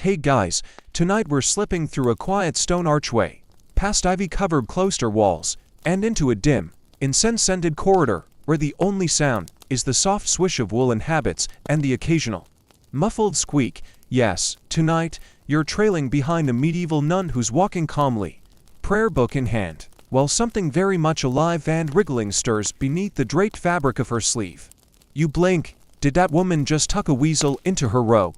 Hey guys, tonight we're slipping through a quiet stone archway, past ivy-covered cloister walls, and into a dim, incense-scented corridor, where the only sound is the soft swish of woolen habits and the occasional muffled squeak. Yes, tonight, you're trailing behind a medieval nun who's walking calmly, prayer book in hand, while something very much alive and wriggling stirs beneath the draped fabric of her sleeve. You blink. Did that woman just tuck a weasel into her robe?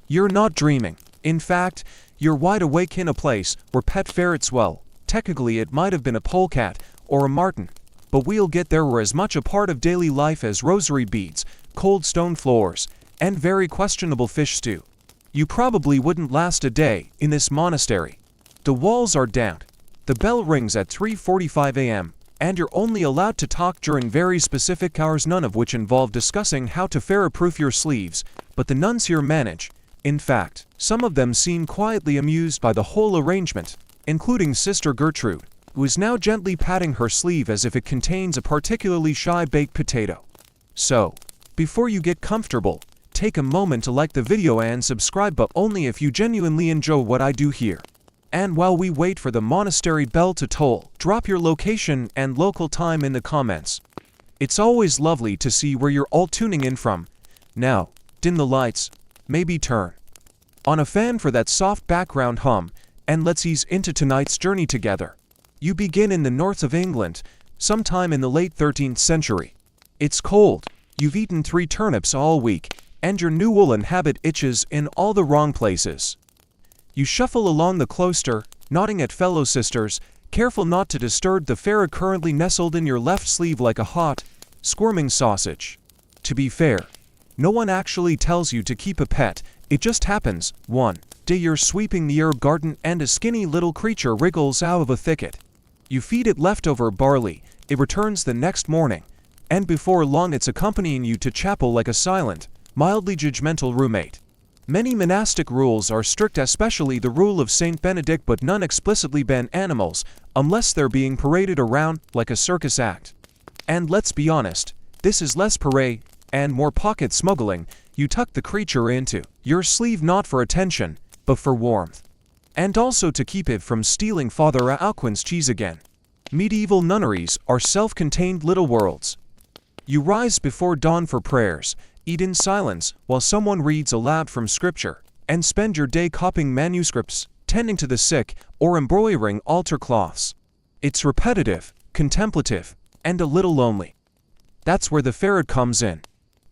You're not dreaming. In fact, you're wide awake in a place where pet ferrets, well, technically it might have been a polecat or a martin, but we'll get there, were as much a part of daily life as rosary beads, cold stone floors, and very questionable fish stew. You probably wouldn't last a day in this monastery. The walls are damp. The bell rings at 3:45 a.m., and you're only allowed to talk during very specific hours, none of which involve discussing how to ferret-proof your sleeves, but the nuns here manage. In fact, some of them seem quietly amused by the whole arrangement, including Sister Gertrude, who is now gently patting her sleeve as if it contains a particularly shy baked potato. So, before you get comfortable, take a moment to like the video and subscribe, but only if you genuinely enjoy what I do here. And while we wait for the monastery bell to toll, drop your location and local time in the comments. It's always lovely to see where you're all tuning in from. Now, dim the lights, maybe turn on a fan for that soft background hum, and let's ease into tonight's journey together. You begin in the north of England, sometime in the late 13th century. It's cold, you've eaten 3 turnips all week, and your new woolen habit itches in all the wrong places. You shuffle along the cloister, nodding at fellow sisters, careful not to disturb the ferret currently nestled in your left sleeve like a hot, squirming sausage. To be fair, no one actually tells you to keep a pet, it just happens. One day you're sweeping the herb garden and a skinny little creature wriggles out of a thicket. You feed it leftover barley, it returns the next morning, and before long it's accompanying you to chapel like a silent, mildly judgmental roommate. Many monastic rules are strict, especially the rule of Saint Benedict, but none explicitly ban animals, unless they're being paraded around like a circus act. And let's be honest, this is less parade and more pocket smuggling. You tuck the creature into your sleeve not for attention, but for warmth. And also to keep it from stealing Father Alcuin's cheese again. Medieval nunneries are self-contained little worlds. You rise before dawn for prayers, eat in silence while someone reads aloud from scripture, and spend your day copying manuscripts, tending to the sick, or embroidering altar cloths. It's repetitive, contemplative, and a little lonely. That's where the ferret comes in.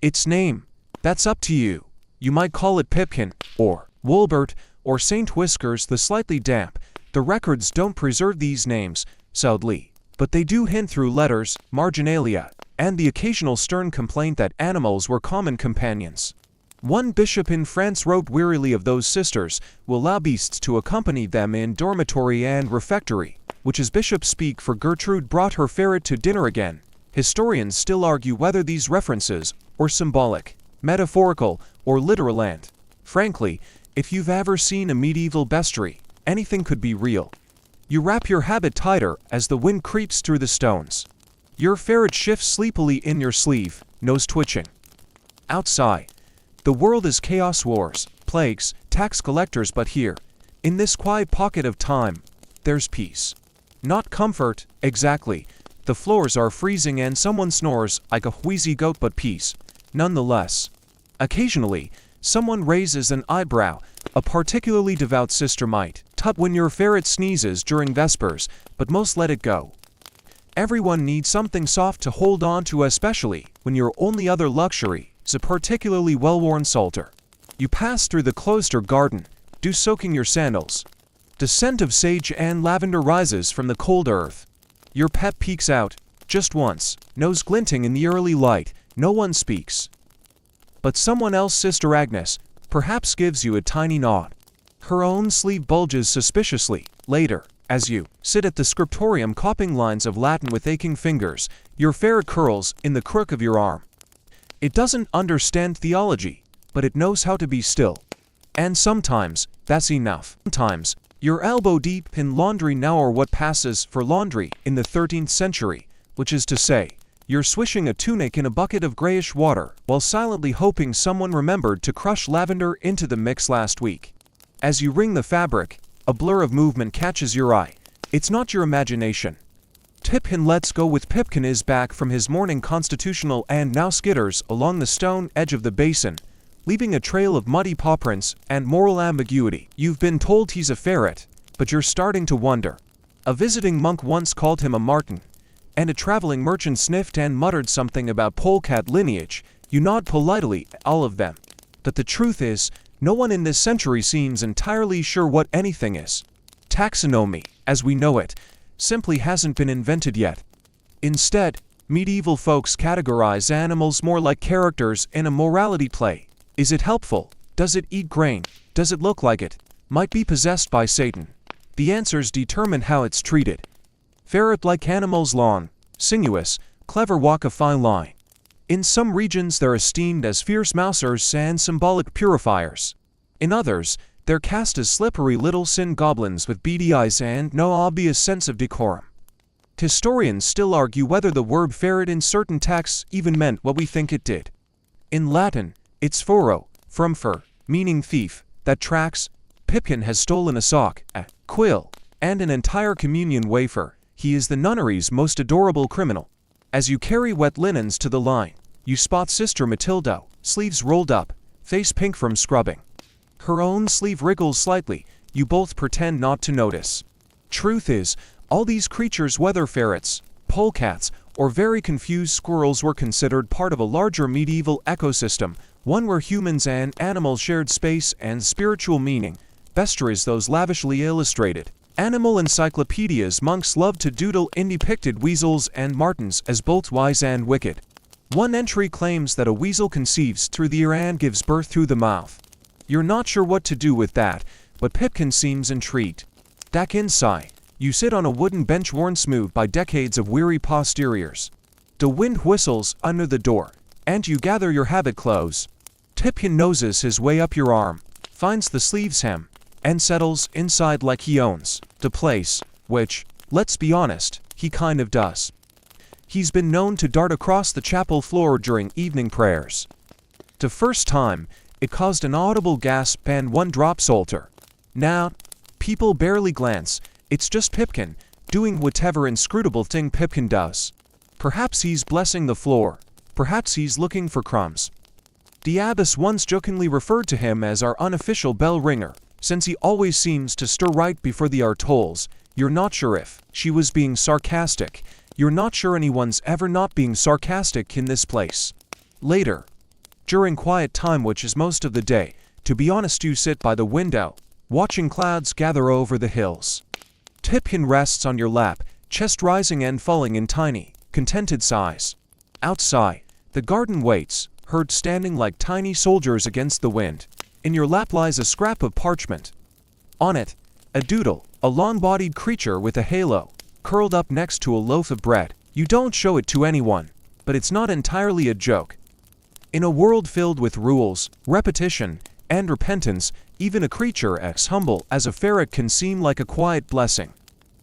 Its name, that's up to you. You might call it Pipkin, or Wolbert, or Saint Whiskers the slightly damp. The records don't preserve these names, sadly, but they do hint through letters, marginalia, and the occasional stern complaint that animals were common companions. One bishop in France wrote wearily of those sisters will allow beasts to accompany them in dormitory and refectory, which is bishop speak for Gertrude brought her ferret to dinner again. Historians still argue whether these references are symbolic, metaphorical, or literal, and, frankly, if you've ever seen a medieval bestiary, anything could be real. You wrap your habit tighter as the wind creeps through the stones. Your ferret shifts sleepily in your sleeve, nose twitching. Outside, the world is chaos, wars, plagues, tax collectors, but here, in this quiet pocket of time, there's peace. Not comfort, exactly. The floors are freezing and someone snores like a wheezy goat, but peace, nonetheless. Occasionally, someone raises an eyebrow. A particularly devout sister might tut when your ferret sneezes during Vespers, but most let it go. Everyone needs something soft to hold on to, especially when your only other luxury is a particularly well-worn psalter. You pass through the cloister garden, soaking your sandals. The scent of sage and lavender rises from the cold earth. Your pet peeks out, just once, nose glinting in the early light. No one speaks. But someone else, Sister Agnes, perhaps gives you a tiny nod. Her own sleeve bulges suspiciously. Later, as you sit at the scriptorium copying lines of Latin with aching fingers, your ferret curls in the crook of your arm. It doesn't understand theology, but it knows how to be still. And sometimes, that's enough. Sometimes, you're elbow deep in laundry now, or what passes for laundry in the 13th century, which is to say, you're swishing a tunic in a bucket of grayish water while silently hoping someone remembered to crush lavender into the mix last week. As you wring the fabric, a blur of movement catches your eye. It's not your imagination. Pipkin lets go with Pipkin is back from his morning constitutional and now skitters along the stone edge of the basin, leaving a trail of muddy paw prints and moral ambiguity. You've been told he's a ferret, but you're starting to wonder. A visiting monk once called him a marten, and a traveling merchant sniffed and muttered something about polecat lineage. You nod politely at all of them. But the truth is, no one in this century seems entirely sure what anything is. Taxonomy, as we know it, simply hasn't been invented yet. Instead, medieval folks categorize animals more like characters in a morality play. Is it helpful? Does it eat grain? Does it look like it might be possessed by Satan? The answers determine how it's treated. Ferret-like animals long, sinuous, clever, walk a fine line. In some regions they're esteemed as fierce mousers and symbolic purifiers. In others, they're cast as slippery little sin goblins with beady eyes and no obvious sense of decorum. Historians still argue whether the word ferret in certain texts even meant what we think it did. In Latin, it's furro, from fur, meaning thief, that tracks. Pipkin has stolen a sock, a quill, and an entire communion wafer. He is the nunnery's most adorable criminal. As you carry wet linens to the line, you spot Sister Matilda, sleeves rolled up, face pink from scrubbing. Her own sleeve wriggles slightly. You both pretend not to notice. Truth is, all these creatures, whether ferrets, polecats, or very confused squirrels, were considered part of a larger medieval ecosystem, one where humans and animals shared space and spiritual meaning. Bestiaries, those lavishly illustrated animal encyclopedias monks loved to doodle in, depicted weasels and martens as both wise and wicked. One entry claims that a weasel conceives through the ear and gives birth through the mouth. You're not sure what to do with that, but Pipkin seems intrigued. Back inside, you sit on a wooden bench worn smooth by decades of weary posteriors. The wind whistles under the door, and you gather your habit clothes. Pipkin noses his way up your arm, finds the sleeves hem, and settles inside like he owns the place, which, let's be honest, he kind of does. He's been known to dart across the chapel floor during evening prayers. The first time, it caused an audible gasp and one drop soldier. Now, people barely glance. It's just Pipkin, doing whatever inscrutable thing Pipkin does. Perhaps he's blessing the floor. Perhaps he's looking for crumbs. The abbess once jokingly referred to him as our unofficial bell ringer, since he always seems to stir right before the hour tolls. You're not sure if she was being sarcastic. You're not sure anyone's ever not being sarcastic in this place. Later, during quiet time, which is most of the day, to be honest, you sit by the window, watching clouds gather over the hills. Pipkin rests on your lap, chest rising and falling in tiny, contented sighs. Outside, the garden waits, herd standing like tiny soldiers against the wind. In your lap lies a scrap of parchment. On it, a doodle, a long-bodied creature with a halo, curled up next to a loaf of bread. You don't show it to anyone, but it's not entirely a joke. In a world filled with rules, repetition, and repentance, even a creature as humble as a ferret can seem like a quiet blessing.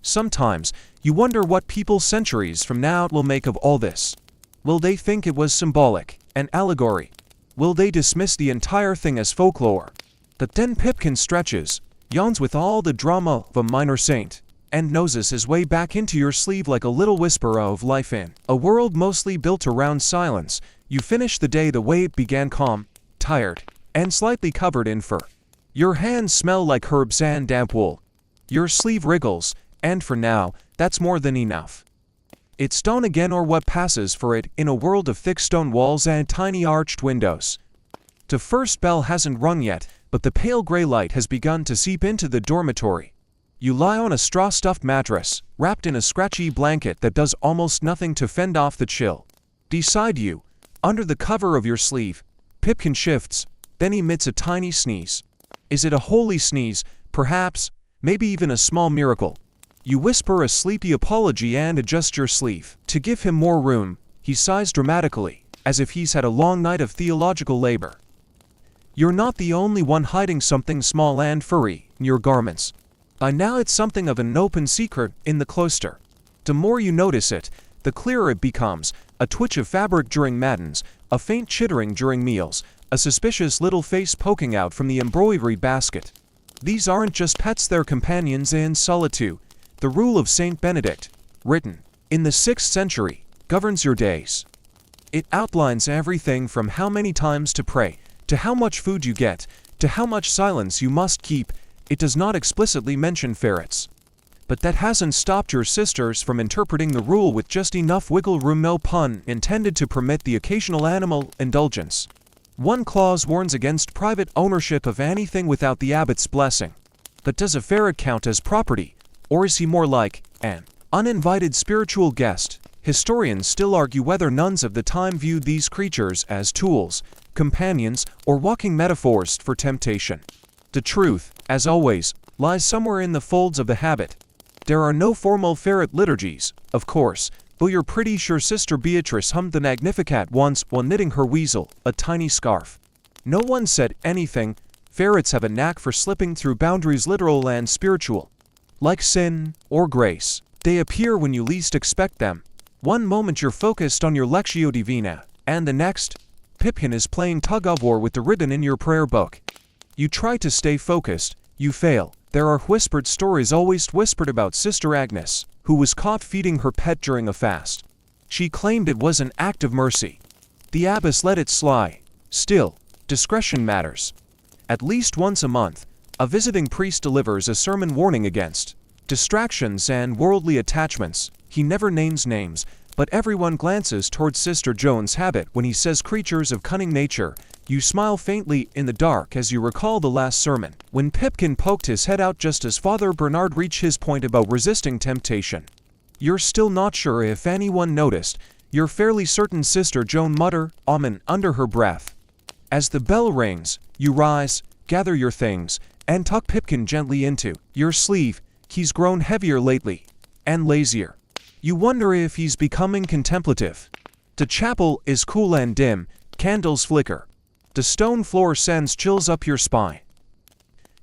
Sometimes, you wonder what people centuries from now will make of all this. Will they think it was symbolic, an allegory? Will they dismiss the entire thing as folklore? But then Pipkin stretches, yawns with all the drama of a minor saint, and noses his way back into your sleeve like a little whisper of life in a world mostly built around silence. You finish the day the way it began, calm, tired, and slightly covered in fur. Your hands smell like herbs and damp wool. Your sleeve wriggles, and for now, that's more than enough. It's stone again, or what passes for it, in a world of thick stone walls and tiny arched windows. The first bell hasn't rung yet, but the pale gray light has begun to seep into the dormitory. You lie on a straw-stuffed mattress, wrapped in a scratchy blanket that does almost nothing to fend off the chill. Beside you, under the cover of your sleeve, Pipkin shifts, then emits a tiny sneeze. Is it a holy sneeze? Perhaps, maybe even a small miracle. You whisper a sleepy apology and adjust your sleeve. To give him more room, he sighs dramatically, as if he's had a long night of theological labor. You're not the only one hiding something small and furry in your garments. By now it's something of an open secret in the cloister. The more you notice it, the clearer it becomes. A twitch of fabric during matins, a faint chittering during meals, a suspicious little face poking out from the embroidery basket. These aren't just pets, they're companions in solitude. The rule of Saint Benedict, written in the 6th century, governs your days. It outlines everything from how many times to pray, to how much food you get, to how much silence you must keep. It does not explicitly mention ferrets. But that hasn't stopped your sisters from interpreting the rule with just enough wiggle room, no pun intended, to permit the occasional animal indulgence. One clause warns against private ownership of anything without the abbot's blessing. But does a ferret count as property, or is he more like an uninvited spiritual guest? Historians still argue whether nuns of the time viewed these creatures as tools, companions, or walking metaphors for temptation. The truth, as always, lies somewhere in the folds of the habit. There are no formal ferret liturgies, of course, though you're pretty sure Sister Beatrice hummed the Magnificat once while knitting her weasel, a tiny scarf. No one said anything. Ferrets have a knack for slipping through boundaries literal and spiritual. Like sin or grace, they appear when you least expect them. One moment you're focused on your Lectio Divina, and the next, Pipkin is playing tug-of-war with the ribbon in your prayer book. You try to stay focused, you fail. There are whispered stories always whispered about Sister Agnes, who was caught feeding her pet during a fast. She claimed it was an act of mercy. The abbess let it slide. Still, discretion matters. At least once a month, a visiting priest delivers a sermon warning against distractions and worldly attachments. He never names names, but everyone glances towards Sister Joan's habit when he says creatures of cunning nature. You smile faintly in the dark as you recall the last sermon, when Pipkin poked his head out just as Father Bernard reached his point about resisting temptation. You're still not sure if anyone noticed. You're fairly certain Sister Joan muttered "Amen" under her breath. As the bell rings, you rise, gather your things, and tuck Pipkin gently into your sleeve. He's grown heavier lately, and lazier. You wonder if he's becoming contemplative. The chapel is cool and dim, candles flicker. The stone floor sends chills up your spine.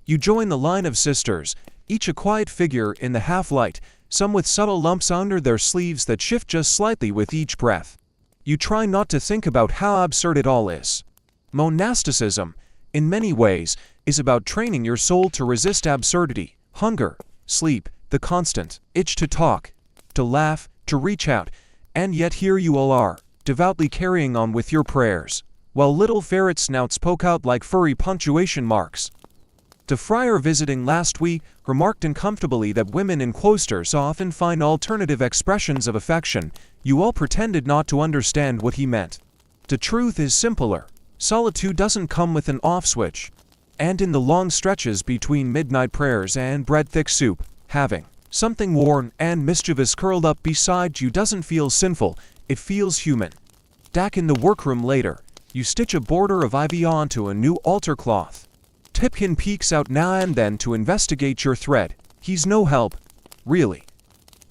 You join the line of sisters, each a quiet figure in the half-light, some with subtle lumps under their sleeves that shift just slightly with each breath. You try not to think about how absurd it all is. Monasticism, in many ways, is about training your soul to resist absurdity, hunger, sleep, the constant itch to talk, to laugh, to reach out, and yet here you all are, devoutly carrying on with your prayers, while little ferret snouts poke out like furry punctuation marks. The friar visiting last week remarked uncomfortably that women in cloisters often find alternative expressions of affection. You all pretended not to understand what he meant. The truth is simpler. Solitude doesn't come with an off switch. And in the long stretches between midnight prayers and bread-thick soup, having something worn and mischievous curled up beside you doesn't feel sinful, it feels human. Back in the workroom later, you stitch a border of ivy onto a new altar cloth. Pipkin peeks out now and then to investigate your thread. He's no help, really.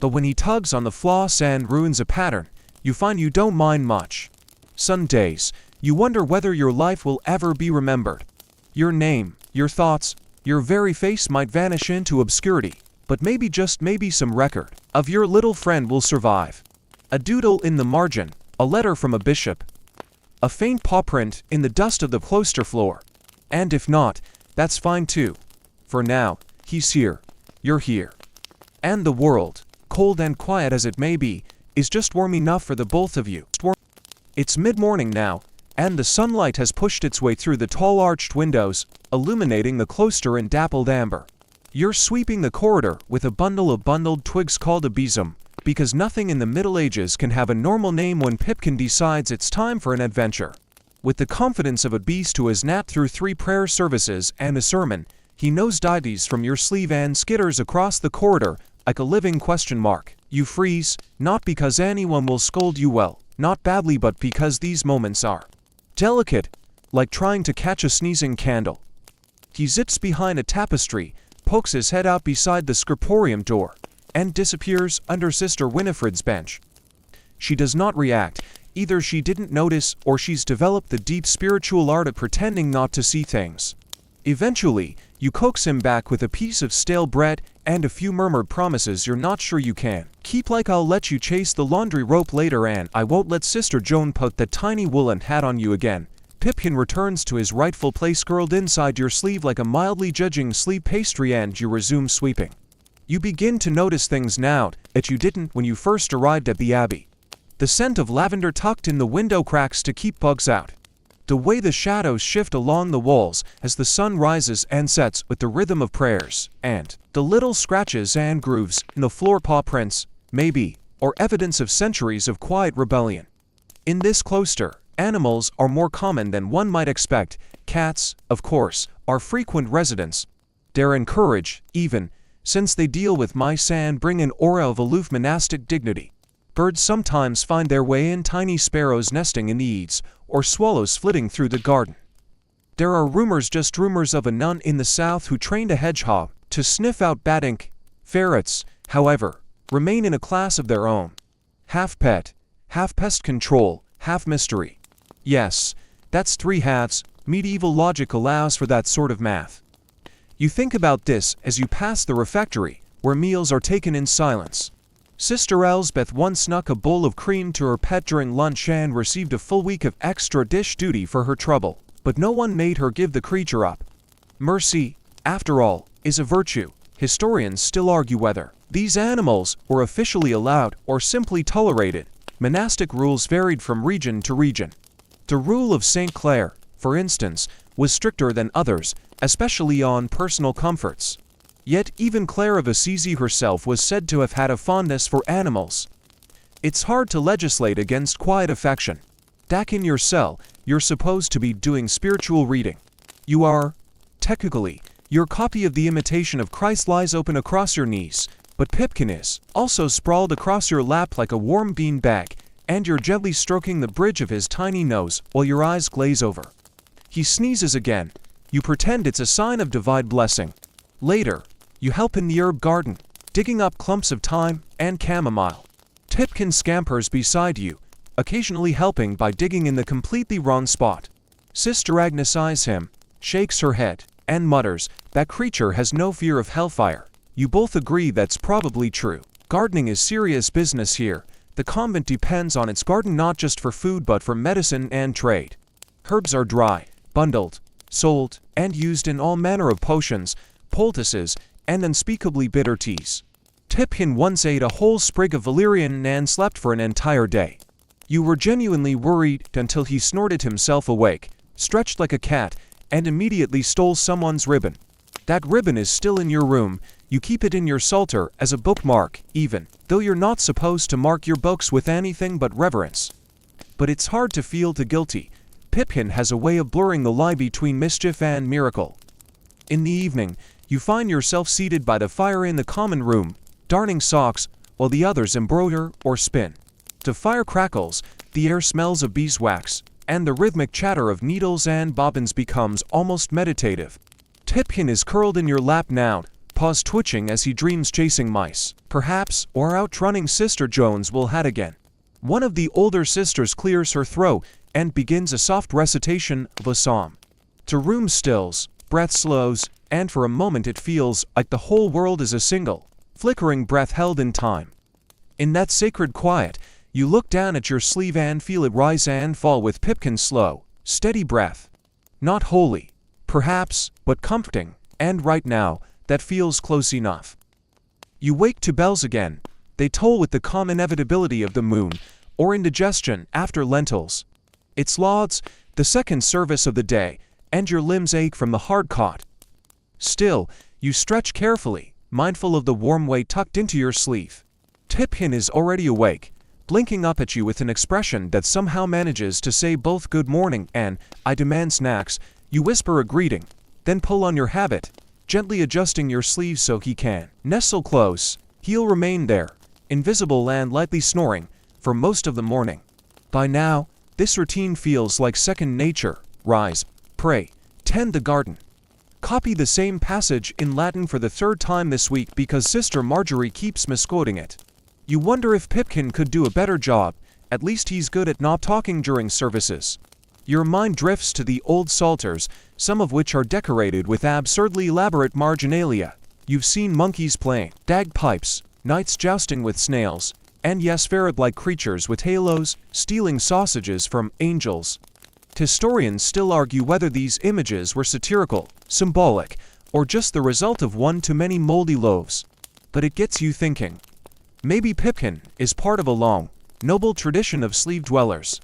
But when he tugs on the floss and ruins a pattern, you find you don't mind much. Some days, you wonder whether your life will ever be remembered. Your name, your thoughts, your very face might vanish into obscurity, but maybe, just maybe, some record of your little friend will survive. A doodle in the margin, a letter from a bishop, a faint paw print in the dust of the cloister floor. And if not, that's fine too. For now, he's here, you're here. And the world, cold and quiet as it may be, is just warm enough for the both of you. It's mid-morning now, and the sunlight has pushed its way through the tall arched windows, illuminating the cloister in dappled amber. You're sweeping the corridor with a bundle of bundled twigs called a besom, because nothing in the Middle Ages can have a normal name when Pipkin decides it's time for an adventure. With the confidence of a beast who has napped through 3 prayer services and a sermon, he nosedives from your sleeve and skitters across the corridor like a living question mark. You freeze, not because anyone will scold you well, not badly, but because these moments are delicate, like trying to catch a sneezing candle. He zips behind a tapestry, pokes his head out beside the scriptorium door, and disappears under Sister Winifred's bench. She does not react. Either she didn't notice or she's developed the deep spiritual art of pretending not to see things. Eventually, you coax him back with a piece of stale bread and a few murmured promises you're not sure you can keep, like I'll let you chase the laundry rope later and I won't let Sister Joan put that tiny woolen hat on you again. Pipkin returns to his rightful place curled inside your sleeve like a mildly judging sleep pastry, and you resume sweeping. You begin to notice things now that you didn't when you first arrived at the Abbey. The scent of lavender tucked in the window cracks to keep bugs out. The way the shadows shift along the walls as the sun rises and sets with the rhythm of prayers, and the little scratches and grooves in the floor, paw prints, maybe, or evidence of centuries of quiet rebellion. In this cloister, animals are more common than one might expect. Cats, of course, are frequent residents. They're encouraged, even, since they deal with mice and bring an aura of aloof monastic dignity. Birds sometimes find their way in, tiny sparrows nesting in the eaves, or swallows flitting through the garden. There are rumors, just rumors, of a nun in the south who trained a hedgehog to sniff out bad ink. Ferrets, however, remain in a class of their own. Half pet, half pest control, half mystery. Yes, that's three halves. Medieval logic allows for that sort of math. You think about this as you pass the refectory, where meals are taken in silence. Sister Elsbeth once snuck a bowl of cream to her pet during lunch and received a full week of extra dish duty for her trouble, but no one made her give the creature up. Mercy, after all, is a virtue. Historians still argue whether these animals were officially allowed or simply tolerated. Monastic rules varied from region to region. The rule of St. Clare, for instance, was stricter than others, especially on personal comforts. Yet even Clare of Assisi herself was said to have had a fondness for animals. It's hard to legislate against quiet affection. Back in your cell, you're supposed to be doing spiritual reading. You are. Technically, your copy of The Imitation of Christ lies open across your knees, but Pipkin is also sprawled across your lap like a warm bean bag, and you're gently stroking the bridge of his tiny nose while your eyes glaze over. He sneezes again. You pretend it's a sign of divine blessing. Later, you help in the herb garden, digging up clumps of thyme and chamomile. Pipkin scampers beside you, occasionally helping by digging in the completely wrong spot. Sister Agnes eyes him, shakes her head, and mutters, "That creature has no fear of hellfire." You both agree that's probably true. Gardening is serious business here. The convent depends on its garden not just for food but for medicine and trade. Herbs are dry, bundled, sold, and used in all manner of potions, poultices, and unspeakably bitter teas. Pipkin once ate a whole sprig of valerian and slept for an entire day. You were genuinely worried until he snorted himself awake, stretched like a cat, and immediately stole someone's ribbon. That ribbon is still in your room. You keep it in your psalter as a bookmark, even though you're not supposed to mark your books with anything but reverence. But it's hard to feel too guilty. Pipkin has a way of blurring the line between mischief and miracle. In the evening, you find yourself seated by the fire in the common room, darning socks, while the others embroider or spin. The fire crackles, the air smells of beeswax, and the rhythmic chatter of needles and bobbins becomes almost meditative. Pipkin is curled in your lap now, paws twitching as he dreams chasing mice, perhaps, or outrunning Sister Jones will hat again. One of the older sisters clears her throat and begins a soft recitation of a psalm. The room stills, breath slows, and for a moment it feels like the whole world is a single, flickering breath held in time. In that sacred quiet, you look down at your sleeve and feel it rise and fall with Pipkin's slow, steady breath. Not holy, perhaps, but comforting, and right now, that feels close enough. You wake to bells again. They toll with the calm inevitability of the moon, or indigestion after lentils. It's lauds, the second service of the day, and your limbs ache from the hard caught. Still, you stretch carefully, mindful of the warm weight tucked into your sleeve. Pipkin is already awake, blinking up at you with an expression that somehow manages to say both good morning and, "I demand snacks." You whisper a greeting, then pull on your habit, gently adjusting your sleeve so he can nestle close. He'll remain there, invisible and lightly snoring, for most of the morning. By now, this routine feels like second nature. Rise, pray, tend the garden. Copy the same passage in Latin for the third time this week because Sister Marjorie keeps misquoting it. You wonder if Pipkin could do a better job. At least he's good at not talking during services. Your mind drifts to the old psalters, some of which are decorated with absurdly elaborate marginalia. You've seen monkeys playing bagpipes, knights jousting with snails, and yes, ferret-like creatures with halos, stealing sausages from angels. Historians still argue whether these images were satirical, symbolic, or just the result of one too many moldy loaves. But it gets you thinking. Maybe Pipkin is part of a long, noble tradition of sleeve dwellers.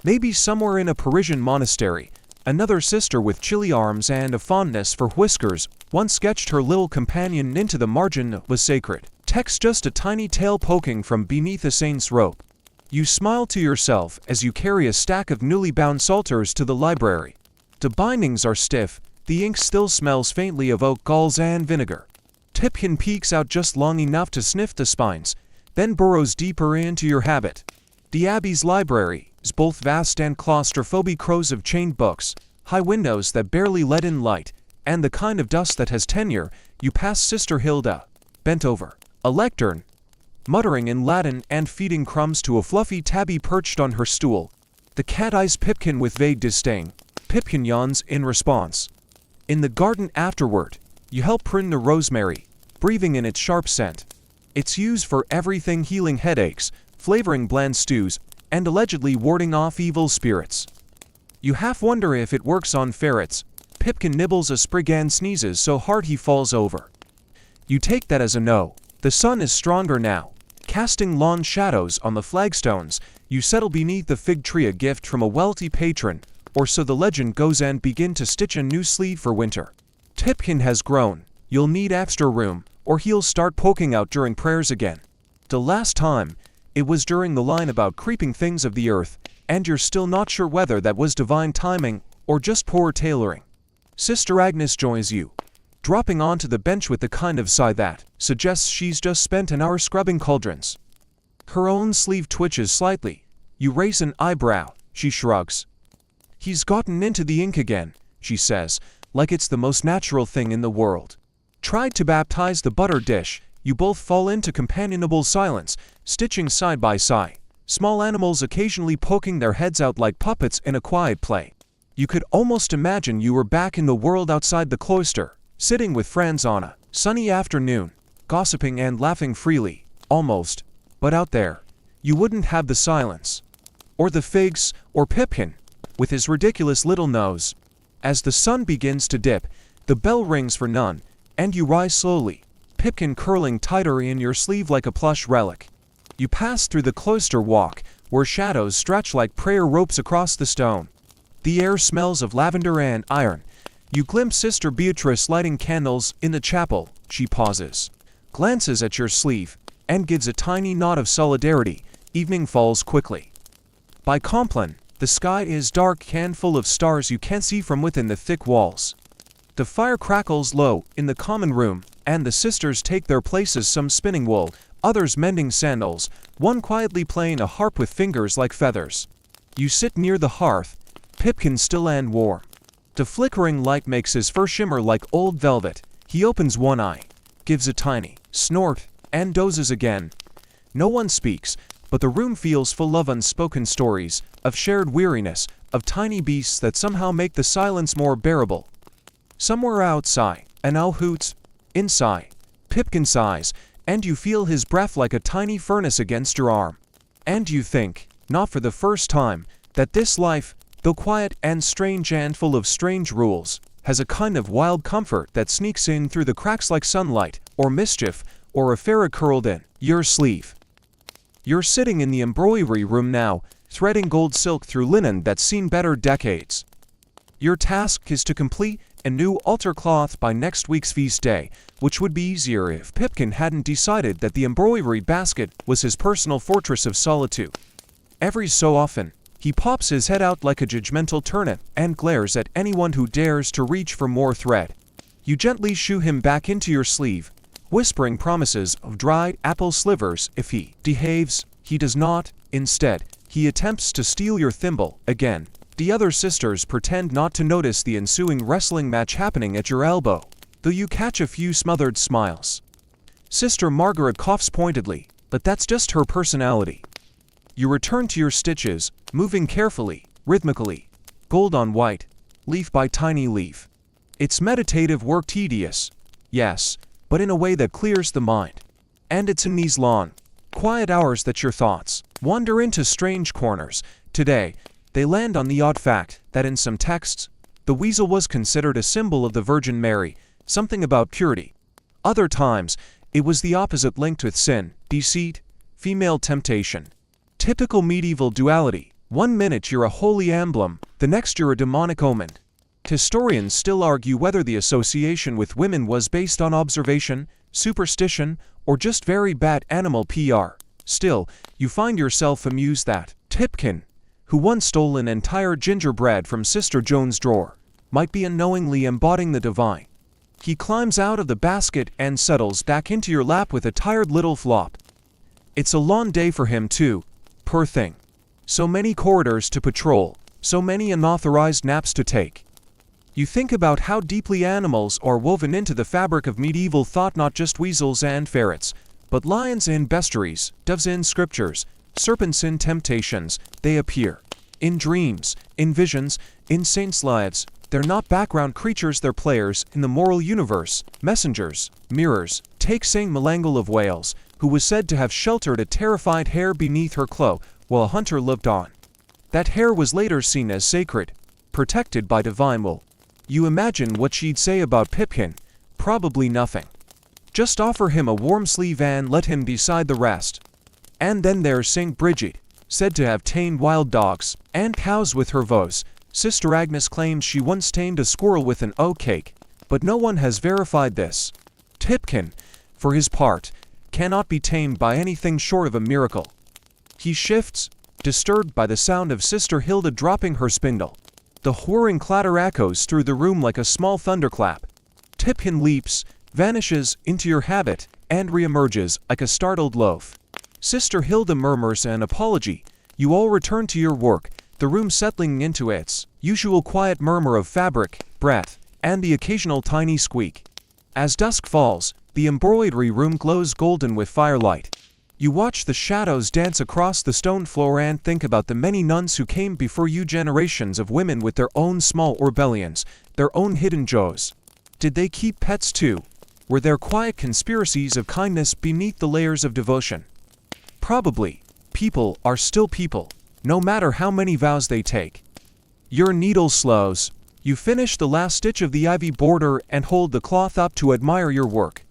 Maybe somewhere in a Parisian monastery, another sister with chilly arms and a fondness for whiskers once sketched her little companion into the margin was sacred. Text just a tiny tail poking from beneath a saint's robe. You smile to yourself as you carry a stack of newly bound psalters to the library. The bindings are stiff, the ink still smells faintly of oak galls and vinegar. Pipkin peeks out just long enough to sniff the spines, then burrows deeper into your habit. The Abbey's library is both vast and claustrophobic, rows of chained books, high windows that barely let in light, and the kind of dust that has tenure. You pass Sister Hilda, bent over a lectern, muttering in Latin and feeding crumbs to a fluffy tabby perched on her stool. The cat eyes Pipkin with vague disdain. Pipkin yawns in response. In the garden afterward, you help prune the rosemary, breathing in its sharp scent. It's used for everything: healing headaches, flavoring bland stews, and allegedly warding off evil spirits. You half wonder if it works on ferrets. Pipkin nibbles a sprig and sneezes so hard he falls over. You take that as a no. The sun is stronger now, casting long shadows on the flagstones. You settle beneath the fig tree, a gift from a wealthy patron, or so the legend goes, and begin to stitch a new sleeve for winter. Pipkin has grown. You'll need extra room, or he'll start poking out during prayers again. The last time, it was during the line about creeping things of the earth, and you're still not sure whether that was divine timing or just poor tailoring. Sister Agnes joins you, dropping onto the bench with the kind of sigh that suggests she's just spent an hour scrubbing cauldrons. Her own sleeve twitches slightly. You raise an eyebrow. She shrugs. He's gotten into the ink again, she says, like it's the most natural thing in the world. Tried to baptize the butter dish. You both fall into companionable silence, stitching side by side, small animals occasionally poking their heads out like puppets in a quiet play. You could almost imagine you were back in the world outside the cloister, sitting with friends on a sunny afternoon, gossiping and laughing freely, almost. But out there, you wouldn't have the silence, or the figs, or Pipkin, with his ridiculous little nose. As the sun begins to dip, the bell rings for none, and you rise slowly, Pipkin curling tighter in your sleeve like a plush relic. You pass through the cloister walk, where shadows stretch like prayer ropes across the stone. The air smells of lavender and iron. You glimpse Sister Beatrice lighting candles in the chapel. She pauses, glances at your sleeve, and gives a tiny nod of solidarity. Evening falls quickly. By Compline, the sky is dark and full of stars you can't see from within the thick walls. The fire crackles low in the common room, and the sisters take their places, some spinning wool, others mending sandals, one quietly playing a harp with fingers like feathers. You sit near the hearth, Pipkin still and warm. The flickering light makes his fur shimmer like old velvet. He opens one eye, gives a tiny snort, and dozes again. No one speaks, but the room feels full of unspoken stories, of shared weariness, of tiny beasts that somehow make the silence more bearable. Somewhere outside, an owl hoots. Inside, Pipkin sighs, and you feel his breath like a tiny furnace against your arm. And you think, not for the first time, that this life, though quiet and strange and full of strange rules, has a kind of wild comfort that sneaks in through the cracks like sunlight, or mischief, or a ferret curled in your sleeve. You're sitting in the embroidery room now, threading gold silk through linen that's seen better decades. Your task is to complete a new altar cloth by next week's feast day, which would be easier if Pipkin hadn't decided that the embroidery basket was his personal fortress of solitude. Every so often, he pops his head out like a judgmental turnip and glares at anyone who dares to reach for more thread. You gently shoo him back into your sleeve, whispering promises of dried apple slivers if he behaves. He does not. Instead, he attempts to steal your thimble again. The other sisters pretend not to notice the ensuing wrestling match happening at your elbow, though you catch a few smothered smiles. Sister Margaret coughs pointedly, but that's just her personality. You return to your stitches, moving carefully, rhythmically, gold on white, leaf by tiny leaf. It's meditative work, tedious, yes, but in a way that clears the mind. And it's in these long, quiet hours that your thoughts wander into strange corners. Today, They land on the odd fact that in some texts, the weasel was considered a symbol of the Virgin Mary, something about purity. Other times, it was the opposite, linked with sin, deceit, female temptation. Typical medieval duality: one minute you're a holy emblem, the next you're a demonic omen. Historians still argue whether the association with women was based on observation, superstition, or just very bad animal PR. Still, you find yourself amused that Pipkin, who once stole an entire gingerbread from Sister Joan's drawer, might be unknowingly embodying the divine. He climbs out of the basket and settles back into your lap with a tired little flop. It's a long day for him too, poor thing. So many corridors to patrol, so many unauthorized naps to take. You think about how deeply animals are woven into the fabric of medieval thought, not just weasels and ferrets, but lions in bestiaries, doves in scriptures, serpents in temptations. They appear in dreams, in visions, in saints' lives. They're not background creatures, they're players in the moral universe, messengers, mirrors. Take Saint Melangle of Wales, who was said to have sheltered a terrified hare beneath her cloak while a hunter lived on. That hare was later seen as sacred, protected by divine will. You imagine what she'd say about Pipkin? Probably nothing. Just offer him a warm sleeve and let him decide the rest. And then there's Saint Bridget, said to have tamed wild dogs and cows with her vows. Sister Agnes claims she once tamed a squirrel with an oat cake, but no one has verified this. Pipkin, for his part, cannot be tamed by anything short of a miracle. He shifts, disturbed by the sound of Sister Hilda dropping her spindle. The whirring clatter echoes through the room like a small thunderclap. Pipkin leaps, vanishes into your habit, and reemerges like a startled loaf. Sister Hilda murmurs an apology. You all return to your work, the room settling into its usual quiet murmur of fabric, breath, and the occasional tiny squeak. As dusk falls, the embroidery room glows golden with firelight. You watch the shadows dance across the stone floor and think about the many nuns who came before you, generations of women with their own small rebellions, their own hidden joys. Did they keep pets too? Were there quiet conspiracies of kindness beneath the layers of devotion? Probably. People are still people, no matter how many vows they take. Your needle slows. You finish the last stitch of the ivy border and hold the cloth up to admire your work.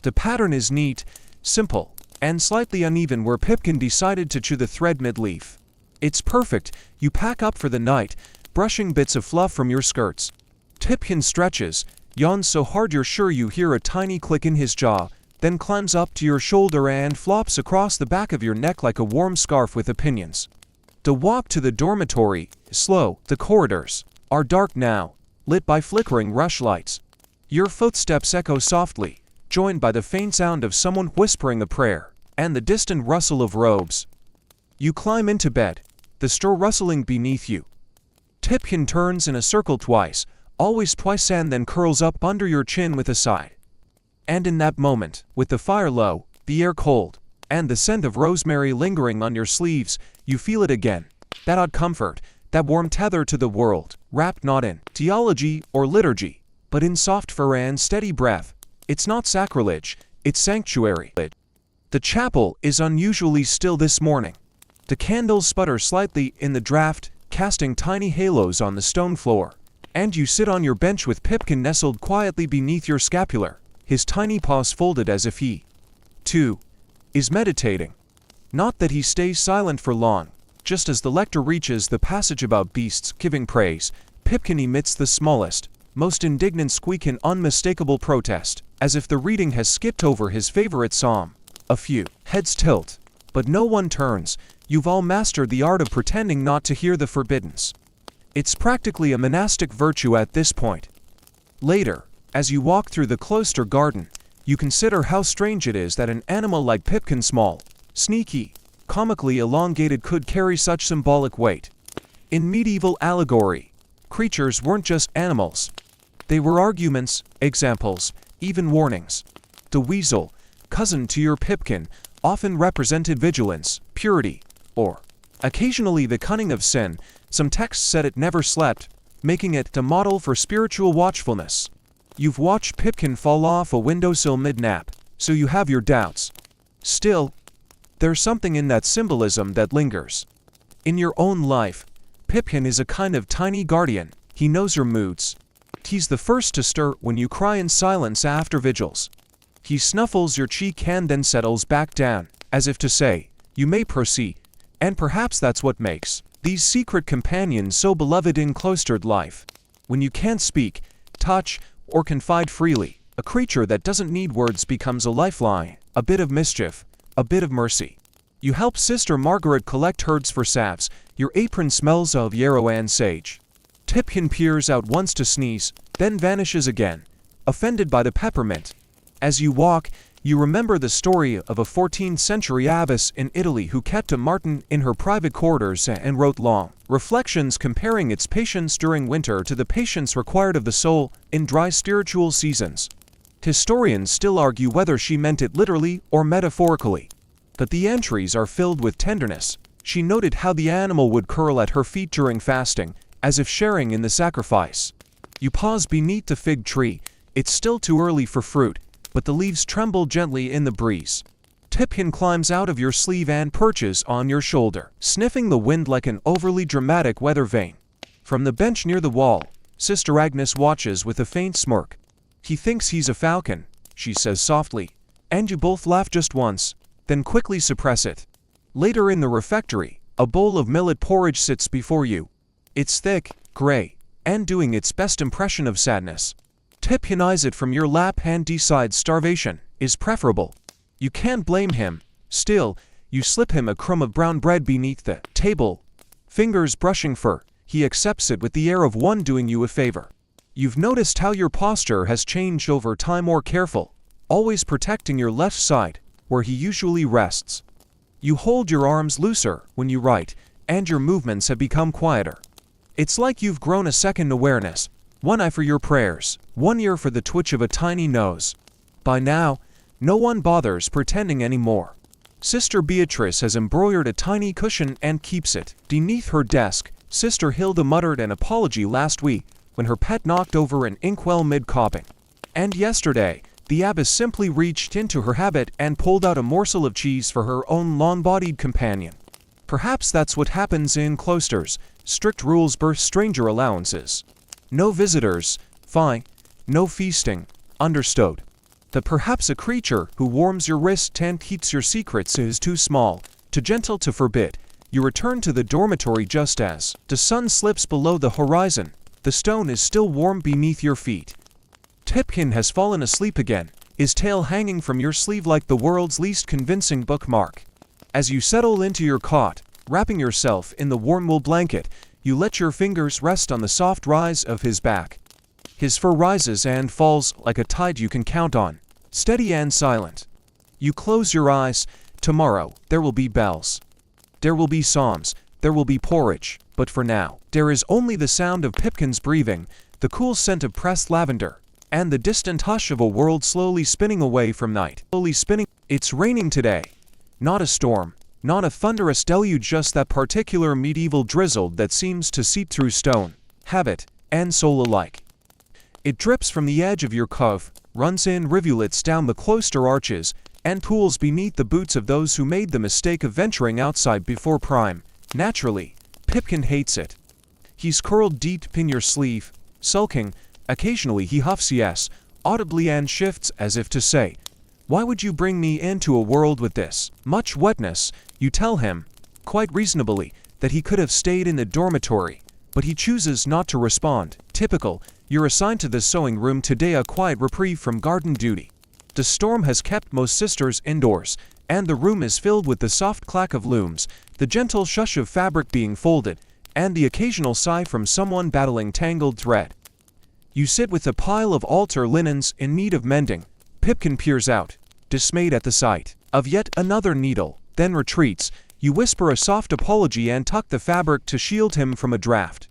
The pattern is neat, simple, and slightly uneven where Pipkin decided to chew the thread mid-leaf. It's perfect. You pack up for the night, brushing bits of fluff from your skirts. Pipkin stretches, yawns so hard you're sure you hear a tiny click in his jaw, then climbs up to your shoulder and flops across the back of your neck like a warm scarf with opinions. The walk to the dormitory is slow. The corridors are dark now, lit by flickering rushlights. Your footsteps echo softly, joined by the faint sound of someone whispering a prayer, and the distant rustle of robes. You climb into bed, the straw rustling beneath you. Pipkin turns in a circle twice, always twice, and then curls up under your chin with a sigh. And in that moment, with the fire low, the air cold, and the scent of rosemary lingering on your sleeves, you feel it again. That odd comfort, that warm tether to the world, wrapped not in theology or liturgy, but in soft fur and steady breath. It's not sacrilege, it's sanctuary. The chapel is unusually still this morning. The candles sputter slightly in the draught, casting tiny halos on the stone floor. And you sit on your bench with Pipkin nestled quietly beneath your scapular, his tiny paws folded as if he, too, is meditating. Not that he stays silent for long. Just as the lector reaches the passage about beasts giving praise, Pipkin emits the smallest, most indignant squeak in unmistakable protest, as if the reading has skipped over his favorite psalm. A few heads tilt, but no one turns. You've all mastered the art of pretending not to hear the forbiddance. It's practically a monastic virtue at this point. Later, as you walk through the cloister garden, you consider how strange it is that an animal like Pipkin, small, sneaky, comically elongated, could carry such symbolic weight. In medieval allegory, creatures weren't just animals. They were arguments, examples, even warnings. The weasel, cousin to your Pipkin, often represented vigilance, purity, or occasionally the cunning of sin. Some texts said it never slept, making it a model for spiritual watchfulness. You've watched Pipkin fall off a windowsill mid-nap, so you have your doubts. Still, there's something in that symbolism that lingers. In your own life, Pipkin is a kind of tiny guardian. He knows your moods. He's the first to stir when you cry in silence after vigils. He snuffles your cheek and then settles back down, as if to say, "You may proceed." And perhaps that's what makes these secret companions so beloved in cloistered life. When you can't speak, touch, or confide freely, a creature that doesn't need words becomes a lifeline, a bit of mischief, a bit of mercy. You help Sister Margaret collect herds for salves. Your apron smells of yarrow and sage. Pipkin peers out once to sneeze, then vanishes again, offended by the peppermint. As you walk, you remember the story of a 14th century abbess in Italy who kept a marten in her private quarters and wrote long reflections comparing its patience during winter to the patience required of the soul in dry spiritual seasons. Historians still argue whether she meant it literally or metaphorically. But the entries are filled with tenderness. She noted how the animal would curl at her feet during fasting, as if sharing in the sacrifice. You pause beneath the fig tree. It's still too early for fruit, but the leaves tremble gently in the breeze. Pipkin climbs out of your sleeve and perches on your shoulder, sniffing the wind like an overly dramatic weather vane. From the bench near the wall, Sister Agnes watches with a faint smirk. "He thinks he's a falcon," she says softly, and you both laugh just once, then quickly suppress it. Later in the refectory, a bowl of millet porridge sits before you. It's thick, gray, and doing its best impression of sadness. Pipkin eyes it from your lap and decides starvation is preferable. You can't blame him. Still, you slip him a crumb of brown bread beneath the table. Fingers brushing fur, he accepts it with the air of one doing you a favor. You've noticed how your posture has changed over time, more careful, always protecting your left side, where he usually rests. You hold your arms looser when you write, and your movements have become quieter. It's like you've grown a second awareness, one eye for your prayers, one ear for the twitch of a tiny nose. By now, no one bothers pretending anymore. Sister Beatrice has embroidered a tiny cushion and keeps it beneath her desk. Sister Hilda muttered an apology last week when her pet knocked over an inkwell mid-copping. And yesterday, the abbess simply reached into her habit and pulled out a morsel of cheese for her own long-bodied companion. Perhaps that's what happens in cloisters. Strict rules birth stranger allowances. No visitors, fine. No feasting, understood. That perhaps a creature who warms your wrist and keeps your secrets is too small, too gentle to forbid. You return to the dormitory just as the sun slips below the horizon. The stone is still warm beneath your feet. Pipkin has fallen asleep again, his tail hanging from your sleeve like the world's least convincing bookmark. As you settle into your cot, wrapping yourself in the warm wool blanket, you let your fingers rest on the soft rise of his back. His fur rises and falls like a tide you can count on, steady and silent. You close your eyes. Tomorrow, there will be bells. There will be psalms. There will be porridge. But for now, there is only the sound of Pipkin's breathing, the cool scent of pressed lavender, and the distant hush of a world slowly spinning away from night. Slowly spinning. It's raining today. Not a storm, not a thunderous deluge, just that particular medieval drizzle that seems to seep through stone, habit, and soul alike. It drips from the edge of your cove, runs in rivulets down the cloister arches, and pools beneath the boots of those who made the mistake of venturing outside before prime. Naturally, Pipkin hates it. He's curled deep in your sleeve, sulking. Occasionally he huffs yes, audibly, and shifts as if to say, "Why would you bring me into a world with this much wetness?" You tell him, quite reasonably, that he could have stayed in the dormitory, but he chooses not to respond. Typical, you're assigned to the sewing room today, a quiet reprieve from garden duty. The storm has kept most sisters indoors, and the room is filled with the soft clack of looms, the gentle shush of fabric being folded, and the occasional sigh from someone battling tangled thread. You sit with a pile of altar linens in need of mending. Pipkin peers out, dismayed at the sight of yet another needle, then retreats. You whisper a soft apology and tuck the fabric to shield him from a draft.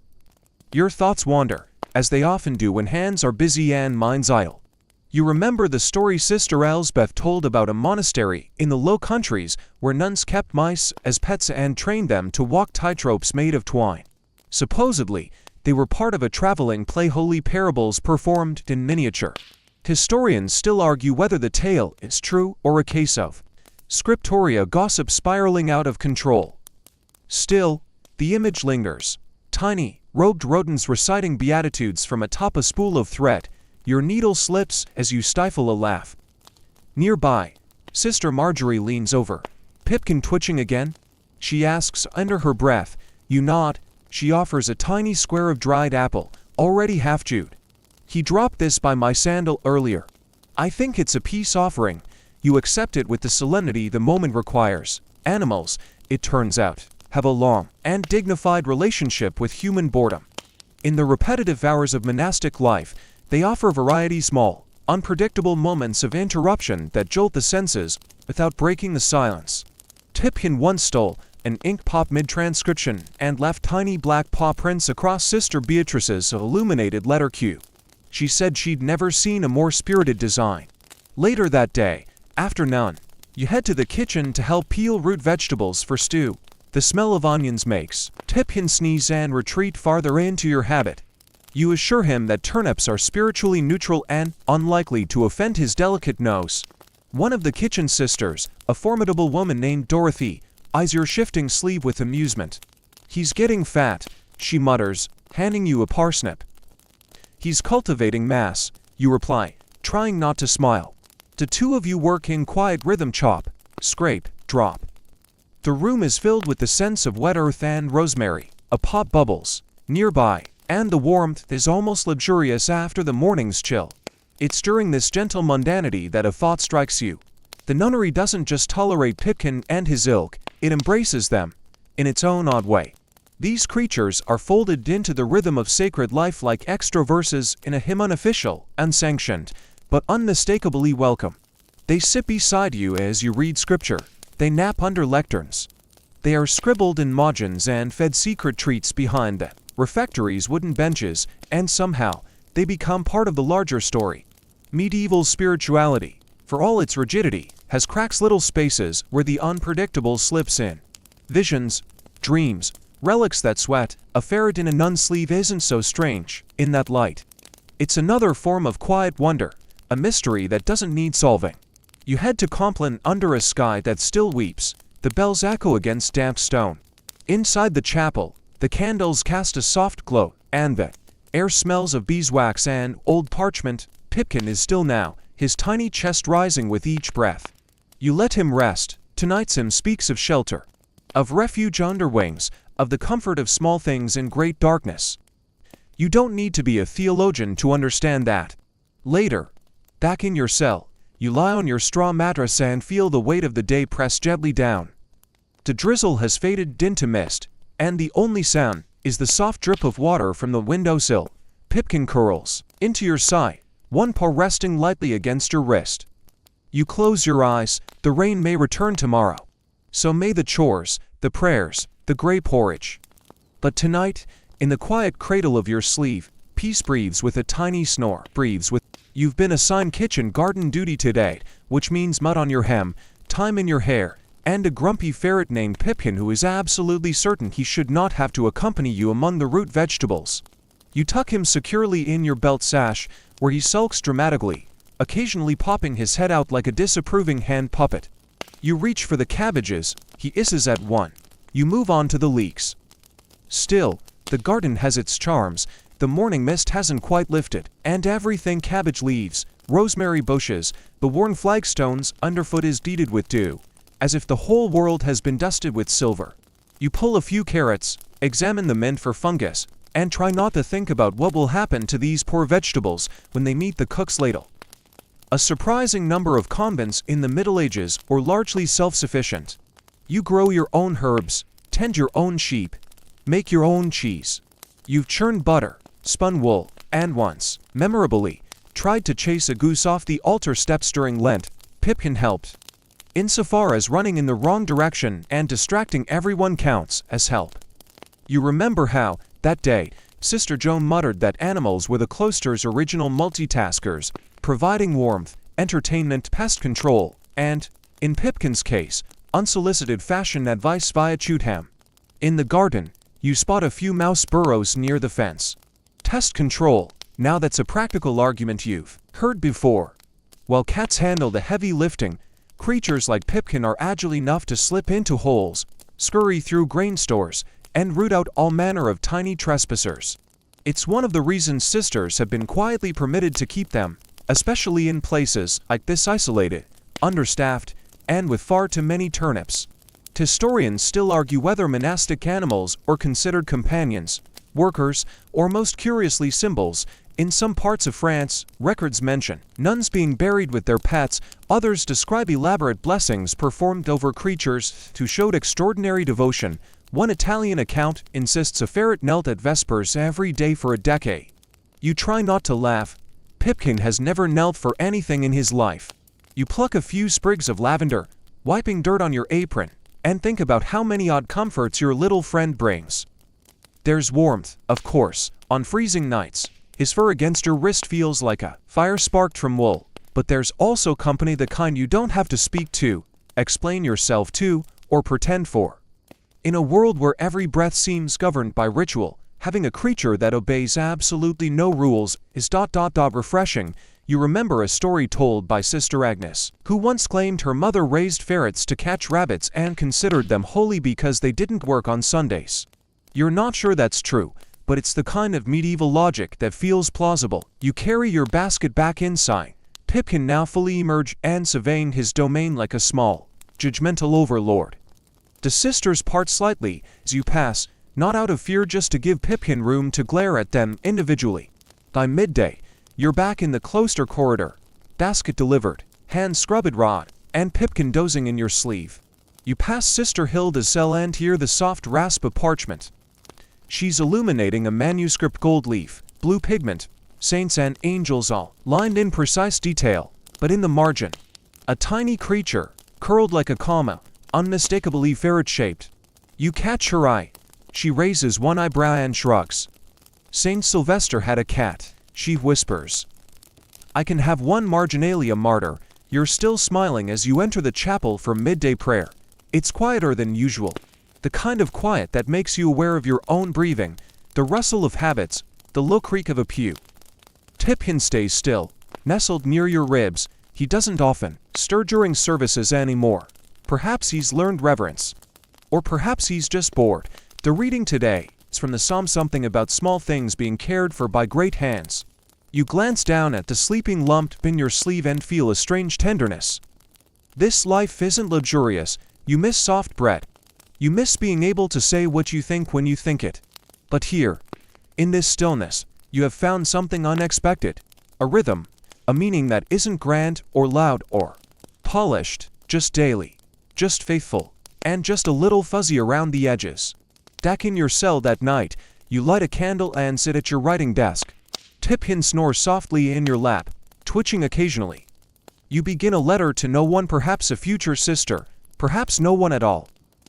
Your thoughts wander, as they often do when hands are busy and minds idle. You remember the story Sister Elsbeth told about a monastery in the Low Countries where nuns kept mice as pets and trained them to walk tightropes made of twine. Supposedly, they were part of a traveling play, holy parables performed in miniature. Historians still argue whether the tale is true or a case of scriptoria gossip spiraling out of control. Still, the image lingers. Tiny, robed rodents reciting beatitudes from atop a spool of thread. Your needle slips as you stifle a laugh. Nearby, Sister Marjorie leans over. Pipkin twitching again? She asks under her breath. You nod. She offers a tiny square of dried apple, already half-chewed. He dropped this by my sandal earlier. I think it's a peace offering. You accept it with the solemnity the moment requires. Animals, it turns out, have a long and dignified relationship with human boredom. In the repetitive hours of monastic life, they offer variety, small, unpredictable moments of interruption that jolt the senses without breaking the silence. Pipkin once stole an ink pop mid-transcription and left tiny black paw prints across Sister Beatrice's illuminated letter Q. She said she'd never seen a more spirited design. Later that day, after none, you head to the kitchen to help peel root vegetables for stew. The smell of onions makes Pipkin sneeze and retreat farther into your habit. You assure him that turnips are spiritually neutral and unlikely to offend his delicate nose. One of the kitchen sisters, a formidable woman named Dorothy, eyes your shifting sleeve with amusement. He's getting fat, she mutters, handing you a parsnip. He's cultivating mass, you reply, trying not to smile. The two of you work in quiet rhythm, chop, scrape, drop. The room is filled with the scents of wet earth and rosemary. A pot bubbles nearby, and the warmth is almost luxurious after the morning's chill. It's during this gentle mundanity that a thought strikes you. The nunnery doesn't just tolerate Pipkin and his ilk, it embraces them, in its own odd way. These creatures are folded into the rhythm of sacred life like extra verses in a hymn, unofficial, unsanctioned, but unmistakably welcome. They sit beside you as you read scripture. They nap under lecterns. They are scribbled in margins and fed secret treats behind the refectory's wooden benches, and somehow, they become part of the larger story. Medieval spirituality, for all its rigidity, has cracks, little spaces where the unpredictable slips in. Visions, dreams, relics that sweat. A ferret in a nun's sleeve isn't so strange, in that light. It's another form of quiet wonder, a mystery that doesn't need solving. You head to Compline under a sky that still weeps. The bells echo against damp stone. Inside the chapel, the candles cast a soft glow, and the air smells of beeswax and old parchment. Pipkin is still now, his tiny chest rising with each breath. You let him rest. Tonight's hymn speaks of shelter, of refuge under wings, of the comfort of small things in great darkness. You don't need to be a theologian to understand that. Later, back in your cell, you lie on your straw mattress and feel the weight of the day press gently down. The drizzle has faded into mist, and the only sound is the soft drip of water from the windowsill. Pipkin curls into your side, one paw resting lightly against your wrist. You close your eyes. The rain may return tomorrow. So may the chores, the prayers, the grey porridge. But tonight, in the quiet cradle of your sleeve, peace breathes with a tiny snore. You've been assigned kitchen garden duty today, which means mud on your hem, time in your hair, and a grumpy ferret named Pipkin who is absolutely certain he should not have to accompany you among the root vegetables. You tuck him securely in your belt sash, where he sulks dramatically, occasionally popping his head out like a disapproving hand puppet. You reach for the cabbages, he hisses at one. You move on to the leeks. Still, the garden has its charms. The morning mist hasn't quite lifted, and everything, cabbage leaves, rosemary bushes, the worn flagstones underfoot is beaded with dew, as if the whole world has been dusted with silver. You pull a few carrots, examine the mint for fungus, and try not to think about what will happen to these poor vegetables when they meet the cook's ladle. A surprising number of convents in the Middle Ages were largely self-sufficient. You grow your own herbs, tend your own sheep, make your own cheese. You've churned butter, spun wool, and once, memorably, tried to chase a goose off the altar steps during Lent. Pipkin helped. Insofar as running in the wrong direction and distracting everyone counts as help. You remember how, that day, Sister Joan muttered that animals were the cloister's original multitaskers, providing warmth, entertainment, pest control, and, in Pipkin's case, unsolicited fashion advice via chewed-ham. In the garden, you spot a few mouse burrows near the fence. Pest control, now that's a practical argument you've heard before. While cats handle the heavy lifting, creatures like Pipkin are agile enough to slip into holes, scurry through grain stores, and root out all manner of tiny trespassers. It's one of the reasons sisters have been quietly permitted to keep them, especially in places like this isolated, understaffed, and with far too many turnips. Historians still argue whether monastic animals are considered companions, workers, or most curiously symbols. In some parts of France, records mention nuns being buried with their pets, others describe elaborate blessings performed over creatures who showed extraordinary devotion. One Italian account insists a ferret knelt at Vespers every day for a decade. You try not to laugh. Pipkin has never knelt for anything in his life. You pluck a few sprigs of lavender, wiping dirt on your apron, and think about how many odd comforts your little friend brings. There's warmth, of course, on freezing nights. His fur against your wrist feels like a fire sparked from wool. But there's also company, the kind you don't have to speak to, explain yourself to, or pretend for. In a world where every breath seems governed by ritual, having a creature that obeys absolutely no rules is refreshing. You remember a story told by Sister Agnes, who once claimed her mother raised ferrets to catch rabbits and considered them holy because they didn't work on Sundays. You're not sure that's true, but it's the kind of medieval logic that feels plausible. You carry your basket back inside. Pip can now fully emerge and surveying his domain like a small, judgmental overlord. The sisters part slightly as you pass, not out of fear, just to give Pipkin room to glare at them individually. By midday, you're back in the cloister corridor, basket delivered, hand scrubbed rod, and Pipkin dozing in your sleeve. You pass Sister Hilda's cell and hear the soft rasp of parchment. She's illuminating a manuscript, gold leaf, blue pigment, saints and angels all lined in precise detail, but in the margin, a tiny creature, curled like a comma, unmistakably ferret-shaped. You catch her eye. She raises one eyebrow and shrugs. Saint Sylvester had a cat, she whispers. I can have one, marginalia martyr. You're still smiling as you enter the chapel for midday prayer. It's quieter than usual. The kind of quiet that makes you aware of your own breathing, the rustle of habits, the low creak of a pew. Pipkin stays still, nestled near your ribs. He doesn't often stir during services anymore. Perhaps he's learned reverence. Or perhaps he's just bored. The reading today is from the Psalm, something about small things being cared for by great hands. You glance down at the sleeping lump in your sleeve and feel a strange tenderness. This life isn't luxurious. You miss soft bread. You miss being able to say what you think when you think it. But here, in this stillness, you have found something unexpected. A rhythm, a meaning that isn't grand or loud or polished, just daily, just faithful, and just a little fuzzy around the edges. Back in your cell that night, you light a candle and sit at your writing desk. Pipkin snores softly in your lap, twitching occasionally. You begin a letter to no one, perhaps a future sister, perhaps no one at all.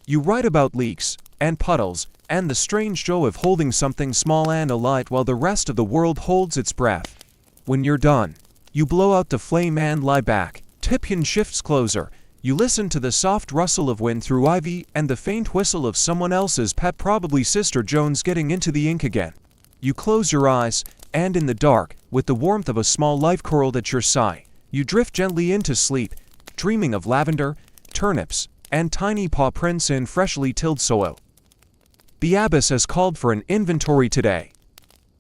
You write about leaks, and puddles, and the strange joy of holding something small and alight while the rest of the world holds its breath. When you're done, you blow out the flame and lie back. Pipkin shifts closer. You listen to the soft rustle of wind through ivy and the faint whistle of someone else's pet, probably Sister Jones getting into the ink again. You close your eyes, and in the dark, with the warmth of a small life curled at your side, you drift gently into sleep, dreaming of lavender, turnips, and tiny paw prints in freshly tilled soil. The abbess has called for an inventory today.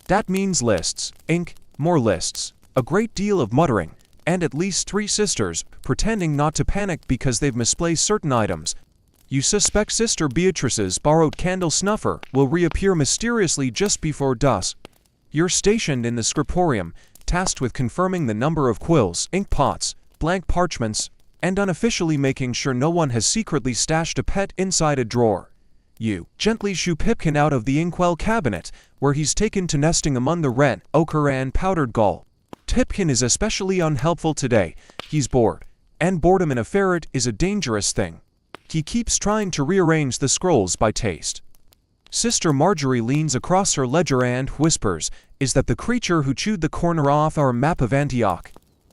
That means lists, ink, more lists, a great deal of muttering, and at least 3 sisters pretending not to panic because they've misplaced certain items. You suspect Sister Beatrice's borrowed candle snuffer will reappear mysteriously just before dusk. You're stationed in the scriptorium, tasked with confirming the number of quills, ink pots, blank parchments, and unofficially making sure no one has secretly stashed a pet inside a drawer. You gently shoo Pipkin out of the inkwell cabinet, where he's taken to nesting among the red ochre and powdered gall. Pipkin is especially unhelpful today. He's bored, and boredom in a ferret is a dangerous thing. He keeps trying to rearrange the scrolls by taste. Sister Marjorie leans across her ledger and whispers, "Is that the creature who chewed the corner off our map of Antioch?"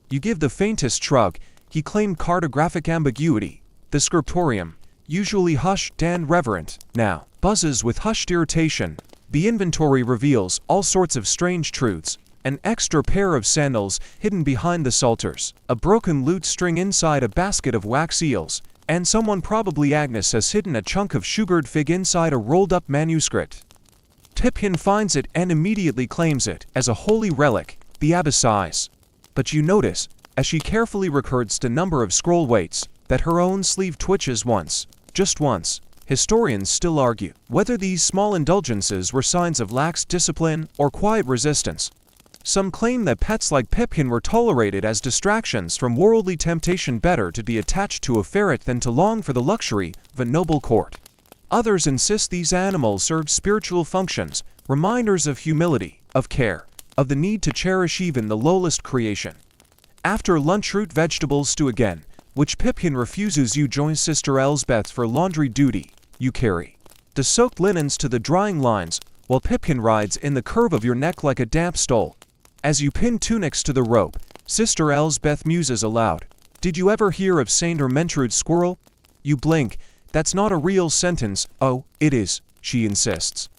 You give the faintest shrug. He claimed cartographic ambiguity. The scriptorium, usually hushed and reverent, now buzzes with hushed irritation. The inventory reveals all sorts of strange truths. An extra pair of sandals hidden behind the psalters, a broken lute string inside a basket of wax eels, and someone, probably Agnes, has hidden a chunk of sugared fig inside a rolled-up manuscript. Pipkin finds it and immediately claims it as a holy relic, the abbess sighs. But you notice, as she carefully records the number of scroll weights, that her own sleeve twitches once, just once. Historians still argue whether these small indulgences were signs of lax discipline or quiet resistance. Some claim that pets like Pipkin were tolerated as distractions from worldly temptation, better to be attached to a ferret than to long for the luxury of a noble court. Others insist these animals served spiritual functions, reminders of humility, of care, of the need to cherish even the lowest creation. After lunch, root vegetable stew again, which Pipkin refuses. You join Sister Elsbeth for laundry duty. You carry the soaked linens to the drying lines, while Pipkin rides in the curve of your neck like a damp stole. As you pin tunics to the rope, Sister Elsbeth muses aloud. Did you ever hear of Saint Ermentrude's squirrel? You blink. That's not a real sentence. Oh, it is, she insists.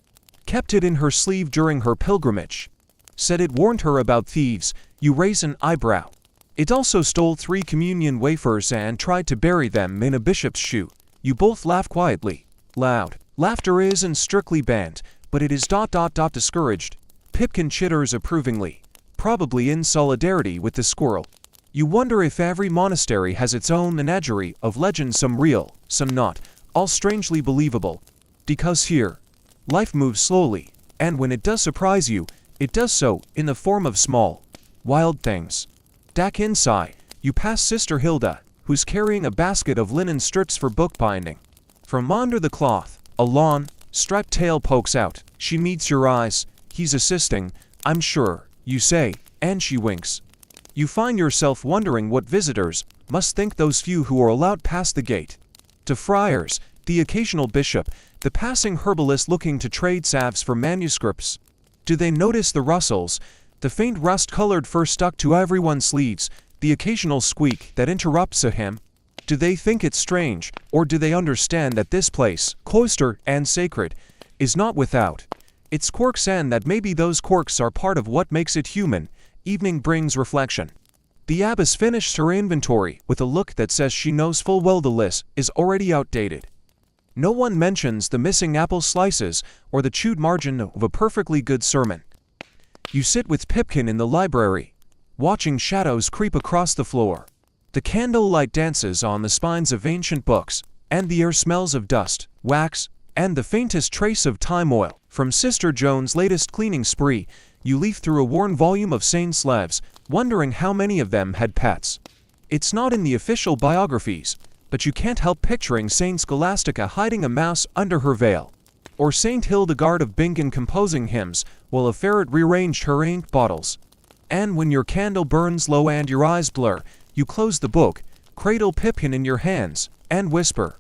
Kept it in her sleeve during her pilgrimage. Said it warned her about thieves. You raise an eyebrow. It also stole 3 communion wafers and tried to bury them in a bishop's shoe. You both laugh quietly. Loud. Laughter isn't strictly banned, but it is ... discouraged. Pipkin chitters approvingly, probably in solidarity with the squirrel. You wonder if every monastery has its own menagerie of legends, some real, some not, all strangely believable. Because here, life moves slowly, and when it does surprise you, it does so in the form of small, wild things. Back inside, you pass Sister Hilda, who's carrying a basket of linen strips for bookbinding. From under the cloth, a long, striped tail pokes out. She meets your eyes. He's assisting, I'm sure, you say, and she winks. You find yourself wondering what visitors must think, those few who are allowed past the gate. To friars, the occasional bishop, the passing herbalist looking to trade salves for manuscripts. Do they notice the rustles, the faint rust-colored fur stuck to everyone's sleeves, the occasional squeak that interrupts a hymn? Do they think it's strange, or do they understand that this place, cloistered and sacred, is not without its quirks, and that maybe those quirks are part of what makes it human? Evening brings reflection. The abbess finished her inventory with a look that says she knows full well the list is already outdated. No one mentions the missing apple slices or the chewed margin of a perfectly good sermon. You sit with Pipkin in the library, watching shadows creep across the floor. The candlelight dances on the spines of ancient books, and the air smells of dust, wax, and the faintest trace of time oil. From Sister Joan's latest cleaning spree, you leaf through a worn volume of saints' lives, wondering how many of them had pets. It's not in the official biographies, but you can't help picturing Saint Scholastica hiding a mouse under her veil, or Saint Hildegard of Bingen composing hymns while a ferret rearranged her ink bottles. And when your candle burns low and your eyes blur, you close the book, cradle Pipkin in your hands, and whisper,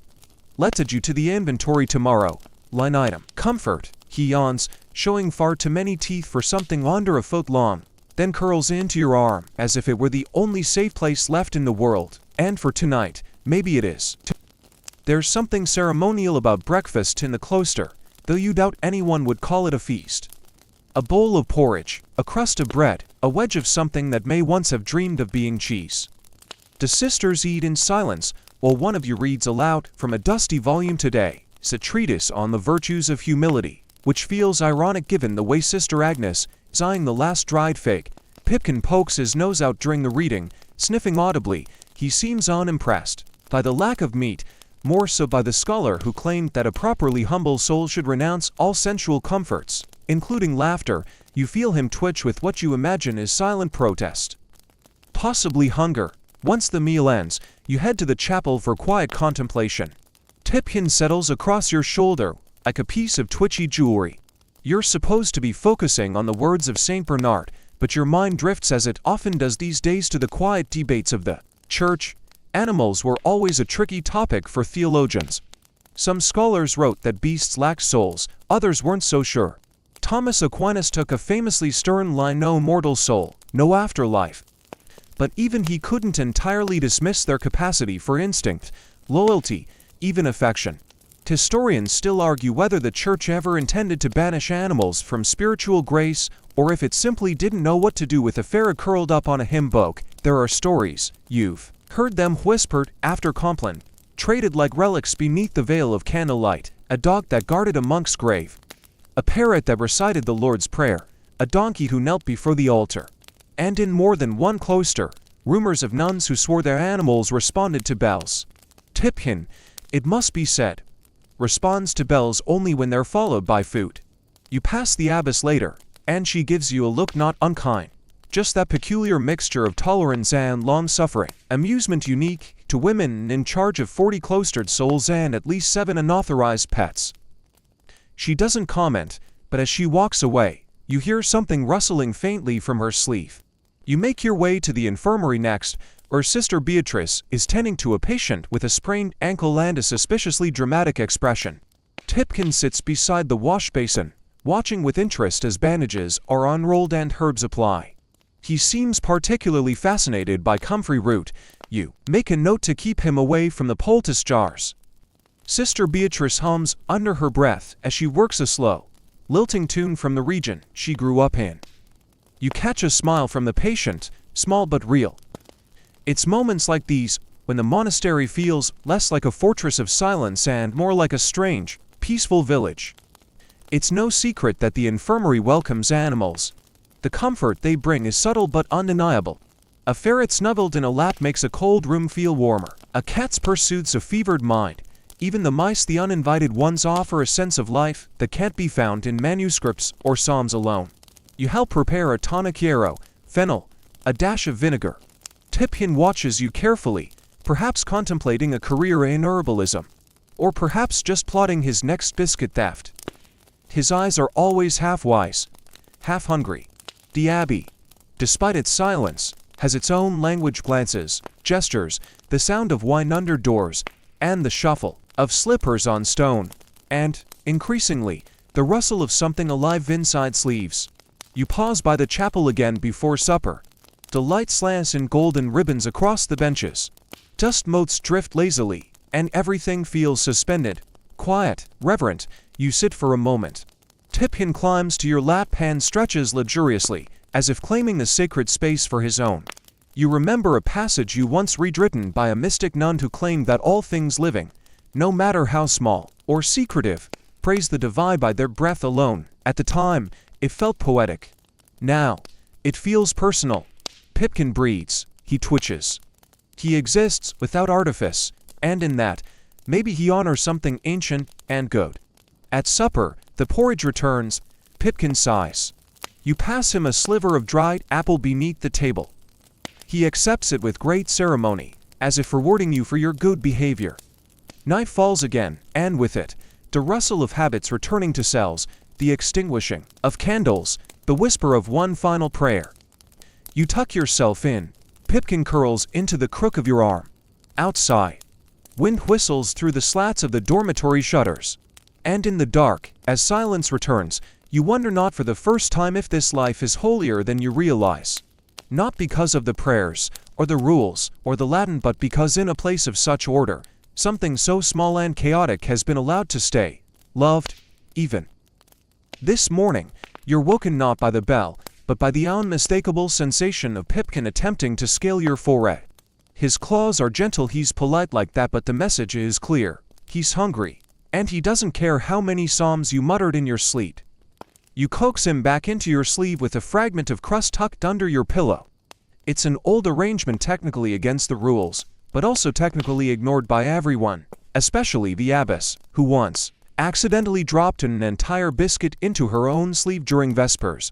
"Let's add you to the inventory tomorrow." Line item. Comfort. He yawns, showing far too many teeth for something under a foot long, then curls into your arm as if it were the only safe place left in the world. And for tonight, maybe it is. There's something ceremonial about breakfast in the cloister, though you doubt anyone would call it a feast. A bowl of porridge, a crust of bread, a wedge of something that may once have dreamed of being cheese. The sisters eat in silence, while one of you reads aloud from a dusty volume today, a treatise on the virtues of humility, which feels ironic given the way Sister Agnes is eyeing the last dried fig. Pipkin pokes his nose out during the reading, sniffing audibly. He seems unimpressed by the lack of meat, more so by the scholar who claimed that a properly humble soul should renounce all sensual comforts, including laughter. You feel him twitch with what you imagine is silent protest. Possibly hunger. Once the meal ends, you head to the chapel for quiet contemplation. Pipkin settles across your shoulder like a piece of twitchy jewelry. You're supposed to be focusing on the words of Saint Bernard, but your mind drifts, as it often does these days, to the quiet debates of the church. Animals were always a tricky topic for theologians. Some scholars wrote that beasts lacked souls, others weren't so sure. Thomas Aquinas took a famously stern line: no mortal soul, no afterlife. But even he couldn't entirely dismiss their capacity for instinct, loyalty, even affection. Historians still argue whether the church ever intended to banish animals from spiritual grace, or if it simply didn't know what to do with a ferret curled up on a hymn book. There are stories, you've heard them whispered after Compline, traded like relics beneath the veil of candlelight, a dog that guarded a monk's grave, a parrot that recited the Lord's Prayer, a donkey who knelt before the altar. And in more than one cloister, rumors of nuns who swore their animals responded to bells. Tipkin, it must be said, responds to bells only when they're followed by food. You pass the abbess later, and she gives you a look not unkind, just that peculiar mixture of tolerance and long-suffering, amusement unique to women in charge of 40 cloistered souls and at least 7 unauthorized pets. She doesn't comment, but as she walks away, you hear something rustling faintly from her sleeve. You make your way to the infirmary next, where Sister Beatrice is tending to a patient with a sprained ankle and a suspiciously dramatic expression. Tipkin sits beside the wash basin, watching with interest as bandages are unrolled and herbs apply. He seems particularly fascinated by comfrey root. You make a note to keep him away from the poultice jars. Sister Beatrice hums under her breath as she works a slow, lilting tune from the region she grew up in. You catch a smile from the patient, small but real. It's moments like these when the monastery feels less like a fortress of silence and more like a strange, peaceful village. It's no secret that the infirmary welcomes animals. The comfort they bring is subtle but undeniable. A ferret snuggled in a lap makes a cold room feel warmer. A cat's purr soothes a fevered mind. Even the mice, the uninvited ones, offer a sense of life that can't be found in manuscripts or psalms alone. You help prepare a tonic yarrow, fennel, a dash of vinegar. Tipkin watches you carefully, perhaps contemplating a career in herbalism, or perhaps just plotting his next biscuit theft. His eyes are always half wise, half hungry. The abbey, despite its silence, has its own language, glances, gestures, the sound of wine under doors, and the shuffle of slippers on stone, and, increasingly, the rustle of something alive inside sleeves. You pause by the chapel again before supper. The light slants in golden ribbons across the benches. Dust motes drift lazily, and everything feels suspended, quiet, reverent. You sit for a moment. Tipkin climbs to your lap and stretches luxuriously, as if claiming the sacred space for his own. You remember a passage you once read written by a mystic nun who claimed that all things living, no matter how small or secretive, praise the divine by their breath alone. At the time, it felt poetic. Now, it feels personal. Tipkin breathes, he twitches. He exists without artifice, and in that, maybe he honors something ancient and good. At supper, the porridge returns. Tipkin sighs. You pass him a sliver of dried apple beneath the table. He accepts it with great ceremony, as if rewarding you for your good behavior. Night falls again, and with it, the rustle of habits returning to cells, the extinguishing of candles, the whisper of one final prayer. You tuck yourself in. Tipkin curls into the crook of your arm. Outside, wind whistles through the slats of the dormitory shutters. And in the dark, as silence returns, you wonder not for the first time if this life is holier than you realize. Not because of the prayers, or the rules, or the Latin, but because in a place of such order, something so small and chaotic has been allowed to stay, loved, even. This morning, you're woken not by the bell, but by the unmistakable sensation of Tipkin attempting to scale your forehead. His claws are gentle, he's polite like that, but the message is clear. He's hungry, and he doesn't care how many psalms you muttered in your sleep. You coax him back into your sleeve with a fragment of crust tucked under your pillow. It's an old arrangement, technically against the rules, but also technically ignored by everyone, especially the abbess, who once accidentally dropped an entire biscuit into her own sleeve during Vespers.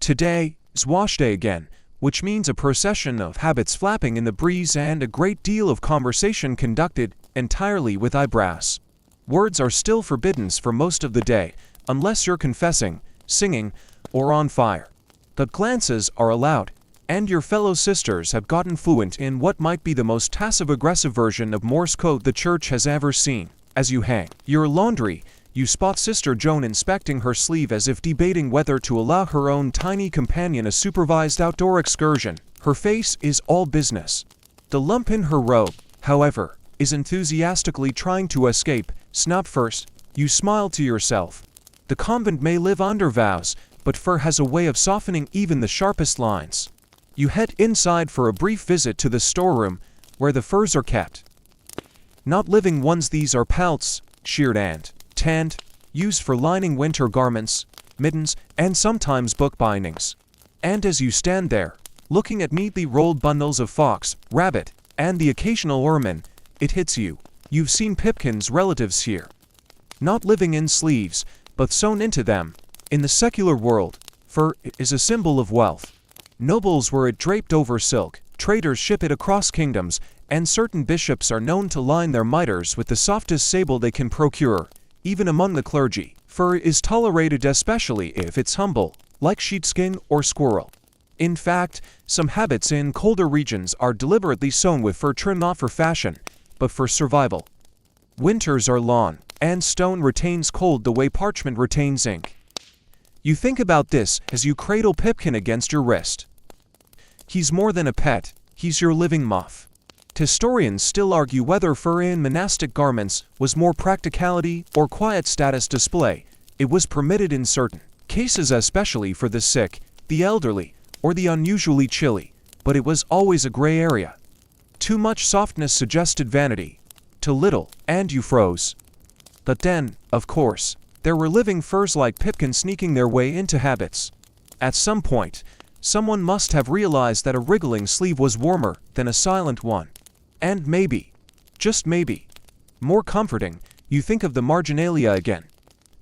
Today is wash day again, which means a procession of habits flapping in the breeze and a great deal of conversation conducted entirely with eyebrows. Words are still forbidden for most of the day, unless you're confessing, singing, or on fire. But glances are allowed, and your fellow sisters have gotten fluent in what might be the most passive-aggressive version of Morse code the church has ever seen. As you hang your laundry, you spot Sister Joan inspecting her sleeve as if debating whether to allow her own tiny companion a supervised outdoor excursion. Her face is all business. The lump in her robe, however, is enthusiastically trying to escape. Snout first, you smile to yourself. The convent may live under vows, but fur has a way of softening even the sharpest lines. You head inside for a brief visit to the storeroom, where the furs are kept. Not living ones, these are pelts, sheared and tanned, used for lining winter garments, mittens, and sometimes book bindings. And as you stand there, looking at neatly rolled bundles of fox, rabbit, and the occasional ermine, it hits you. You've seen Pipkin's relatives here. Not living in sleeves, but sewn into them. In the secular world, fur is a symbol of wealth. Nobles wear it draped over silk, traders ship it across kingdoms, and certain bishops are known to line their mitres with the softest sable they can procure. Even among the clergy, fur is tolerated, especially if it's humble, like sheepskin or squirrel. In fact, some habits in colder regions are deliberately sewn with fur trim, not for fashion, but for survival. Winters are long, and stone retains cold the way parchment retains ink. You think about this as you cradle Pipkin against your wrist. He's more than a pet, he's your living muff. Historians still argue whether fur in monastic garments was more practicality or quiet status display. It was permitted in certain cases, especially for the sick, the elderly, or the unusually chilly, but it was always a gray area. Too much softness suggested vanity. Too little, and you froze. But then, of course, there were living furs like Pipkin sneaking their way into habits. At some point, someone must have realized that a wriggling sleeve was warmer than a silent one. And maybe, just maybe, more comforting, you think of the marginalia again.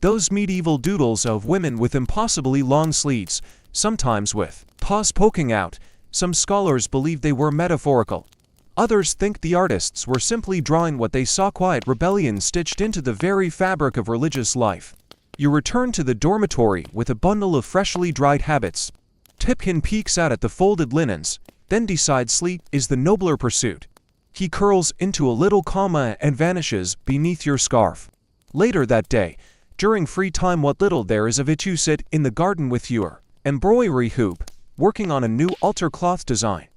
Those medieval doodles of women with impossibly long sleeves, sometimes with paws poking out. Some scholars believe they were metaphorical. Others think the artists were simply drawing what they saw: quiet rebellion stitched into the very fabric of religious life. You return to the dormitory with a bundle of freshly dried habits. Pipkin peeks out at the folded linens, then decides sleep is the nobler pursuit. He curls into a little comma and vanishes beneath your scarf. Later that day, during free time, what little there is of it, you sit in the garden with your embroidery hoop, working on a new altar cloth design.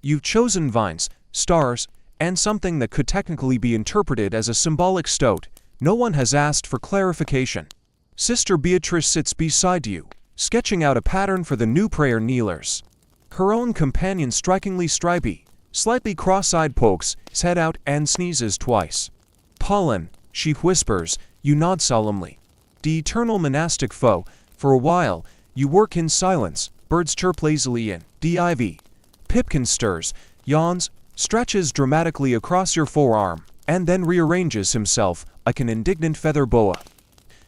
You've chosen vines, stars, and something that could technically be interpreted as a symbolic stoat. No one has asked for clarification. Sister Beatrice sits beside you, sketching out a pattern for the new prayer kneelers. Her own companion, strikingly stripy, slightly cross-eyed, pokes his head out and sneezes twice. Pollen, she whispers, you nod solemnly. The eternal monastic foe. For a while, you work in silence. Birds chirp lazily in the ivy. Pipkin stirs, yawns, stretches dramatically across your forearm, and then rearranges himself like an indignant feather boa.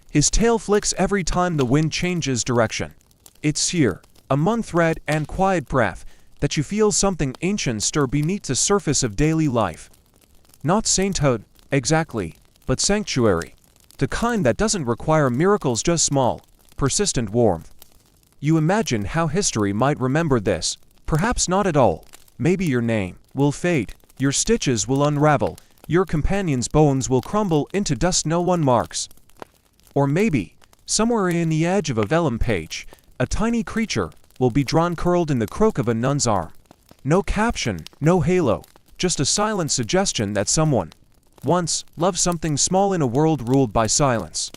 His tail flicks every time the wind changes direction. It's here, among thread and quiet breath, that you feel something ancient stir beneath the surface of daily life. Not sainthood, exactly, but sanctuary. The kind that doesn't require miracles, just small, persistent warmth. You imagine how history might remember this. Perhaps not at all. Maybe your name will fade, your stitches will unravel, your companion's bones will crumble into dust no one marks. Or maybe, somewhere in the edge of a vellum page, a tiny creature will be drawn curled in the crook of a nun's arm. No caption, no halo, just a silent suggestion that someone once loved something small in a world ruled by silence.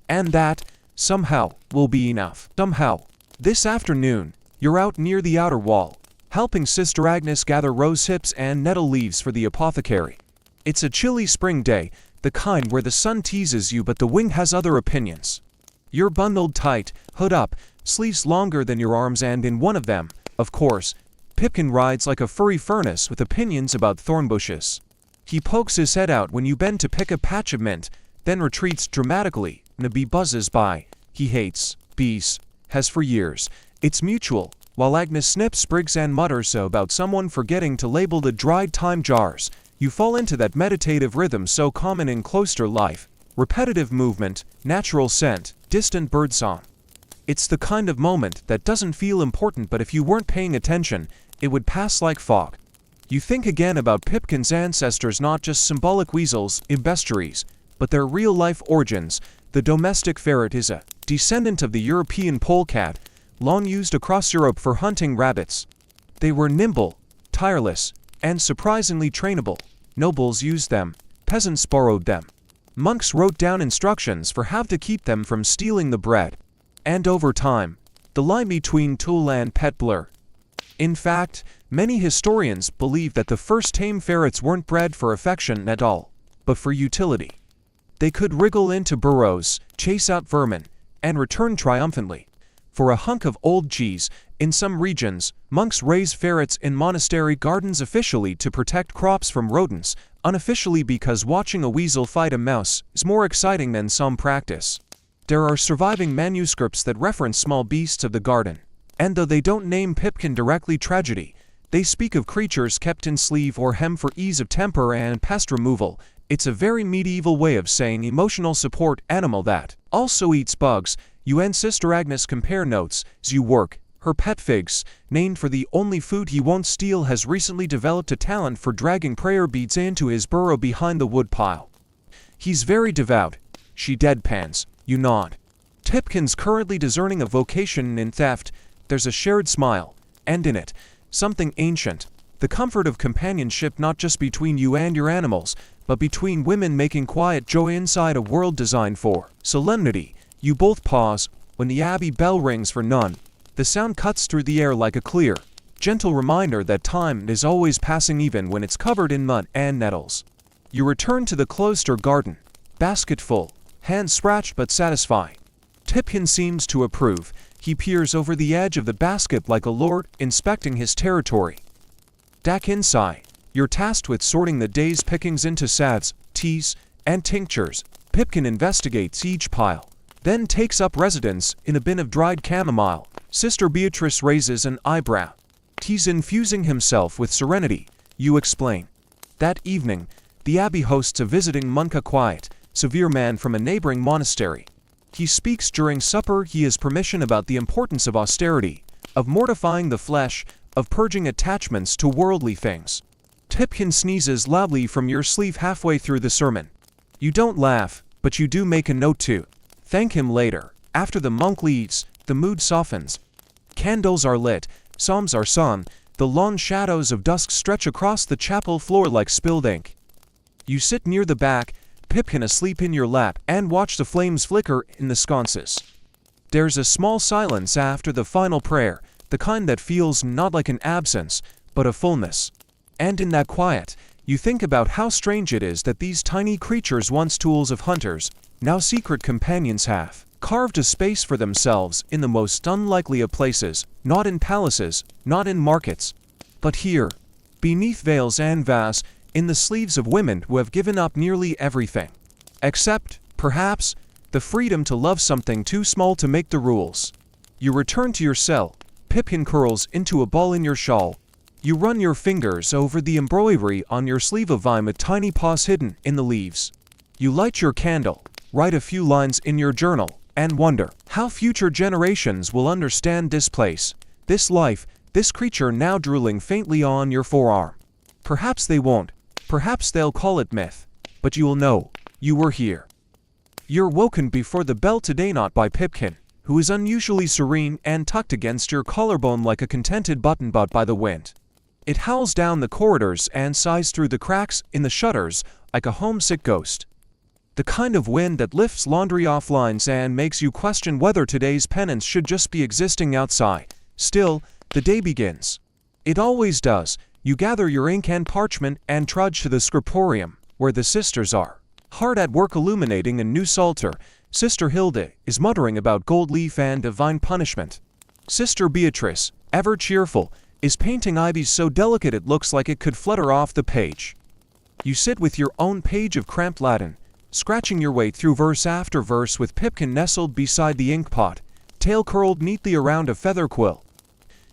And that, somehow, will be enough. Somehow. This afternoon, you're out near the outer wall, helping Sister Agnes gather rose hips and nettle leaves for the apothecary. It's a chilly spring day, the kind where the sun teases you but the wind has other opinions. You're bundled tight, hood up, sleeves longer than your arms, and in one of them, of course, Pipkin rides like a furry furnace with opinions about thorn bushes. He pokes his head out when you bend to pick a patch of mint, then retreats dramatically, and a bee buzzes by. He hates bees, has for years. It's mutual, while Agnes snips sprigs and mutters so about someone forgetting to label the dried thyme jars. You fall into that meditative rhythm so common in cloister life. Repetitive movement, natural scent, distant birdsong. It's the kind of moment that doesn't feel important, but if you weren't paying attention, it would pass like fog. You think again about Pipkin's ancestors, not just symbolic weasels in bestiaries, but their real-life origins. The domestic ferret is a descendant of the European polecat, long used across Europe for hunting rabbits. They were nimble, tireless, and surprisingly trainable. Nobles used them, peasants borrowed them. Monks wrote down instructions for how to keep them from stealing the bread. And over time, the line between tool and pet blurred. In fact, many historians believe that the first tame ferrets weren't bred for affection at all. but for utility. They could wriggle into burrows, chase out vermin, and return triumphantly. For a hunk of old cheese, in some regions, monks raise ferrets in monastery gardens officially to protect crops from rodents, unofficially because watching a weasel fight a mouse is more exciting than some practice. There are surviving manuscripts that reference small beasts of the garden, and though they don't name Pipkin directly tragedy, they speak of creatures kept in sleeve or hem for ease of temper and pest removal. It's a very medieval way of saying emotional support animal that also eats bugs. You and Sister Agnes compare notes as you work. Her pet Figs, named for the only food he won't steal, has recently developed a talent for dragging prayer beads into his burrow behind the woodpile. He's very devout. She deadpans. You nod. Pipkin's currently discerning a vocation in theft. There's a shared smile, and in it, something ancient. The comfort of companionship not just between you and your animals, but between women making quiet joy inside a world designed for solemnity. You both pause when the abbey bell rings for none. The sound cuts through the air like a clear, gentle reminder that time is always passing even when it's covered in mud and nettles. You return to the cloister garden, basket full, hands scratched but satisfied. Pipkin seems to approve. He peers over the edge of the basket like a lord inspecting his territory. Back inside, you're tasked with sorting the day's pickings into sads, teas, and tinctures. Pipkin investigates each pile, then takes up residence in a bin of dried chamomile. Sister Beatrice raises an eyebrow. He's infusing himself with serenity, you explain. That evening, the abbey hosts a visiting monk, a quiet, severe man from a neighboring monastery. He speaks during supper. He has permission about the importance of austerity, of mortifying the flesh, of purging attachments to worldly things. Pipkin sneezes loudly from your sleeve halfway through the sermon. You don't laugh, but you do make a note to thank him later. After the monk leaves, the mood softens. Candles are lit, psalms are sung, the long shadows of dusk stretch across the chapel floor like spilled ink. You sit near the back, Pipkin asleep in your lap, and watch the flames flicker in the sconces. There's a small silence after the final prayer, the kind that feels not like an absence, but a fullness. And in that quiet, you think about how strange it is that these tiny creatures, once tools of hunters, now secret companions, have carved a space for themselves in the most unlikely of places, not in palaces, not in markets, but here, beneath veils and vase, in the sleeves of women who have given up nearly everything. Except, perhaps, the freedom to love something too small to make the rules. You return to your cell. Pipkin curls into a ball in your shawl. You run your fingers over the embroidery on your sleeve of vine with tiny paws hidden in the leaves. You light your candle, write a few lines in your journal, and wonder how future generations will understand this place, this life, this creature now drooling faintly on your forearm. Perhaps they won't. Perhaps they'll call it myth. But you will know. You were here. You're woken before the bell today, not by Pipkin, who is unusually serene and tucked against your collarbone like a contented button, but by the wind. It howls down the corridors and sighs through the cracks in the shutters like a homesick ghost. The kind of wind that lifts laundry off lines and makes you question whether today's penance should just be existing outside. Still, the day begins. It always does. You gather your ink and parchment and trudge to the scriptorium, where the sisters are hard at work illuminating a new psalter. Sister Hilda is muttering about gold leaf and divine punishment. Sister Beatrice, ever cheerful, is painting ivies so delicate it looks like it could flutter off the page. You sit with your own page of cramped Latin, scratching your way through verse after verse with Pipkin nestled beside the inkpot, tail curled neatly around a feather quill.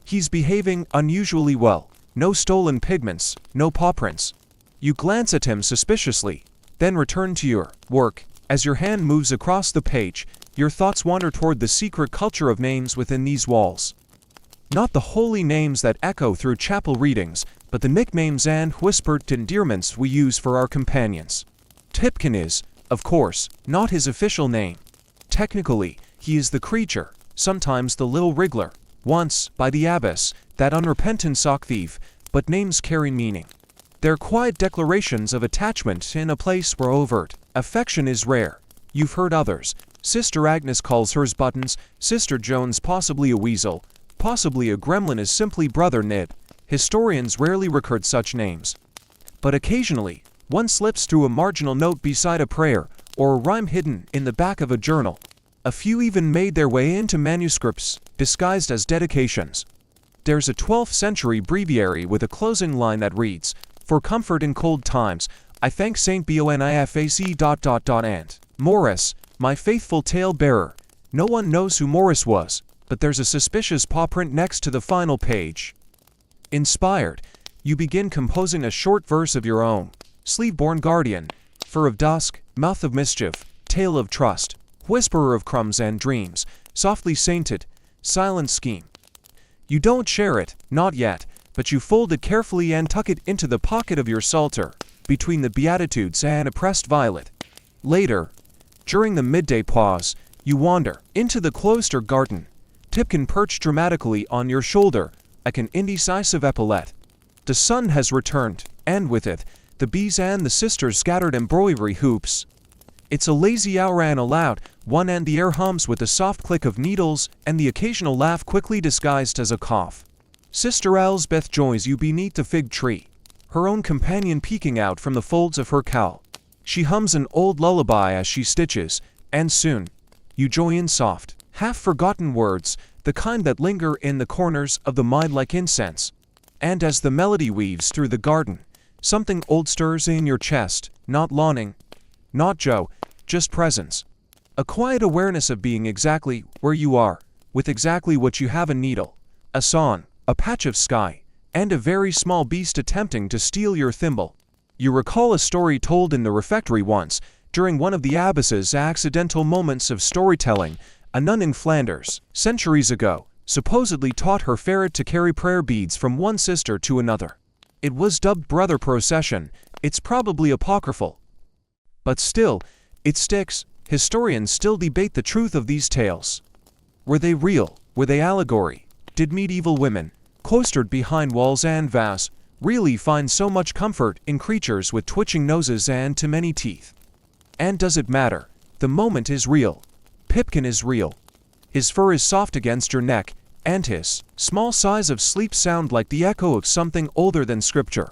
He's behaving unusually well. No stolen pigments, no paw prints. You glance at him suspiciously, then return to your work. As your hand moves across the page, your thoughts wander toward the secret culture of names within these walls. Not the holy names that echo through chapel readings, but the nicknames and whispered endearments we use for our companions. Pipkin is, of course, not his official name. Technically, he is the creature, sometimes the little wriggler, once, by the abbess, that unrepentant sock thief, but names carry meaning. They're quiet declarations of attachment in a place where overt affection is rare. You've heard others. Sister Agnes calls hers Buttons, Sister Jones possibly a weasel, possibly a gremlin is simply Brother Nib. Historians rarely record such names. But occasionally, One slips through a marginal note beside a prayer, or a rhyme hidden in the back of a journal. A few even made their way into manuscripts, disguised as dedications. There's a 12th century breviary with a closing line that reads, "For comfort in cold times, I thank Saint Boniface ... and Morris, my faithful tale-bearer." No one knows who Morris was, but there's a suspicious paw print next to the final page. Inspired, you begin composing a short verse of your own. Sleeve-born guardian, fur of dusk, mouth of mischief, tale of trust, whisperer of crumbs and dreams, softly sainted, silent scheme. You don't share it, not yet, but you fold it carefully and tuck it into the pocket of your psalter, between the Beatitudes and a pressed violet. Later, during the midday pause, you wander into the cloister garden, Pipkin perched dramatically on your shoulder, like an indecisive epaulet. The sun has returned, and with it, the bees and the sisters scattered embroidery hoops. It's a lazy hour and a loud one, and the air hums with the soft click of needles and the occasional laugh quickly disguised as a cough. Sister Elsbeth joins you beneath the fig tree, her own companion peeking out from the folds of her cowl. She hums an old lullaby as she stitches, and soon, you join in soft, half-forgotten words, the kind that linger in the corners of the mind like incense. And as the melody weaves through the garden, something old stirs in your chest, not longing, not Joe, just presence. A quiet awareness of being exactly where you are, with exactly what you have: a needle, a song, a patch of sky, and a very small beast attempting to steal your thimble. You recall a story told in the refectory once, during one of the abbess's accidental moments of storytelling. A nun in Flanders, centuries ago, supposedly taught her ferret to carry prayer beads from one sister to another. It was dubbed Brother Procession. It's probably apocryphal, but still, it sticks. Historians still debate the truth of these tales. Were they real? Were they allegory? Did medieval women, cloistered behind walls and vows, really find so much comfort in creatures with twitching noses and too many teeth? And does it matter? The moment is real. Pipkin is real. His fur is soft against your neck, and his small sighs of sleep sound like the echo of something older than scripture.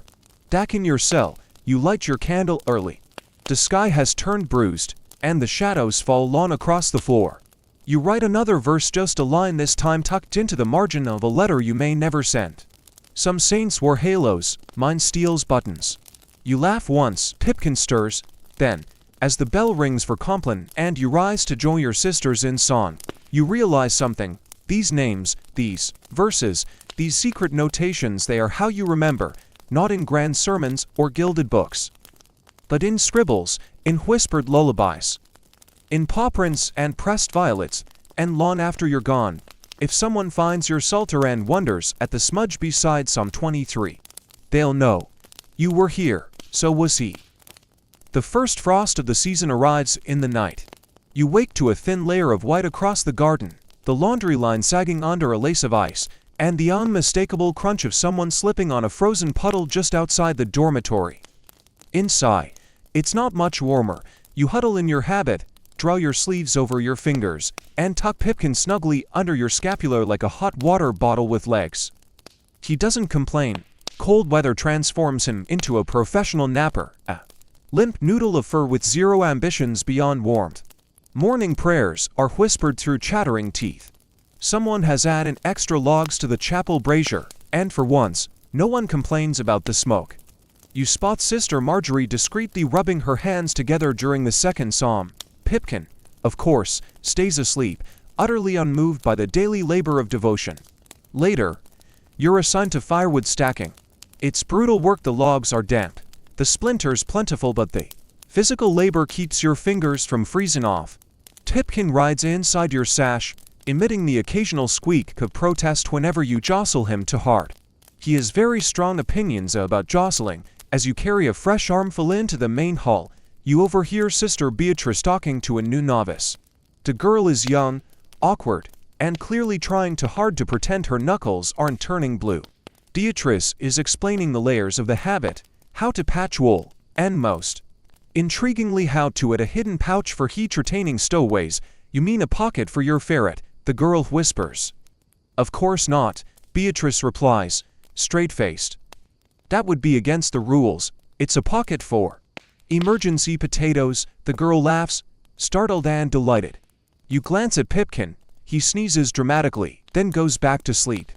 Back in your cell, you light your candle early. The sky has turned bruised, and the shadows fall long across the floor. You write another verse, just a line, this time tucked into the margin of a letter you may never send. Some saints wore halos, mine steals buttons. You laugh once, Pipkin stirs, then, as the bell rings for compline and you rise to join your sisters in song, you realize something. These names, these verses, these secret notations, they are how you remember, not in grand sermons or gilded books, but in scribbles, in whispered lullabies, in paw prints and pressed violets, and long after you're gone. If someone finds your psalter and wonders at the smudge beside Psalm 23, they'll know. You were here, so was he. The first frost of the season arrives in the night. You wake to a thin layer of white across the garden, the laundry line sagging under a lace of ice, and the unmistakable crunch of someone slipping on a frozen puddle just outside the dormitory. Inside, it's not much warmer. You huddle in your habit, draw your sleeves over your fingers, and tuck Pipkin snugly under your scapula like a hot water bottle with legs. He doesn't complain. Cold weather transforms him into a professional napper, a limp noodle of fur with zero ambitions beyond warmth. Morning prayers are whispered through chattering teeth. Someone has added extra logs to the chapel brazier, and for once, no one complains about the smoke. You spot Sister Marjorie discreetly rubbing her hands together during the second psalm. Pipkin, of course, stays asleep, utterly unmoved by the daily labor of devotion. Later, you're assigned to firewood stacking. It's brutal work. The logs are damp, the splinters plentiful, but the physical labor keeps your fingers from freezing off. Pipkin rides inside your sash, emitting the occasional squeak of protest whenever you jostle him too hard. He has very strong opinions about jostling. As you carry a fresh armful into the main hall, you overhear Sister Beatrice talking to a new novice. The girl is young, awkward, and clearly trying too hard to pretend her knuckles aren't turning blue. Beatrice is explaining the layers of the habit, how to patch wool, and most intriguingly how to add a hidden pouch for heat-retaining stowaways. You mean a pocket for your ferret, the girl whispers. Of course not, Beatrice replies, straight-faced. That would be against the rules. It's a pocket for Emergency potatoes, the girl laughs, startled and delighted. You glance at Pipkin, he sneezes dramatically, then goes back to sleep.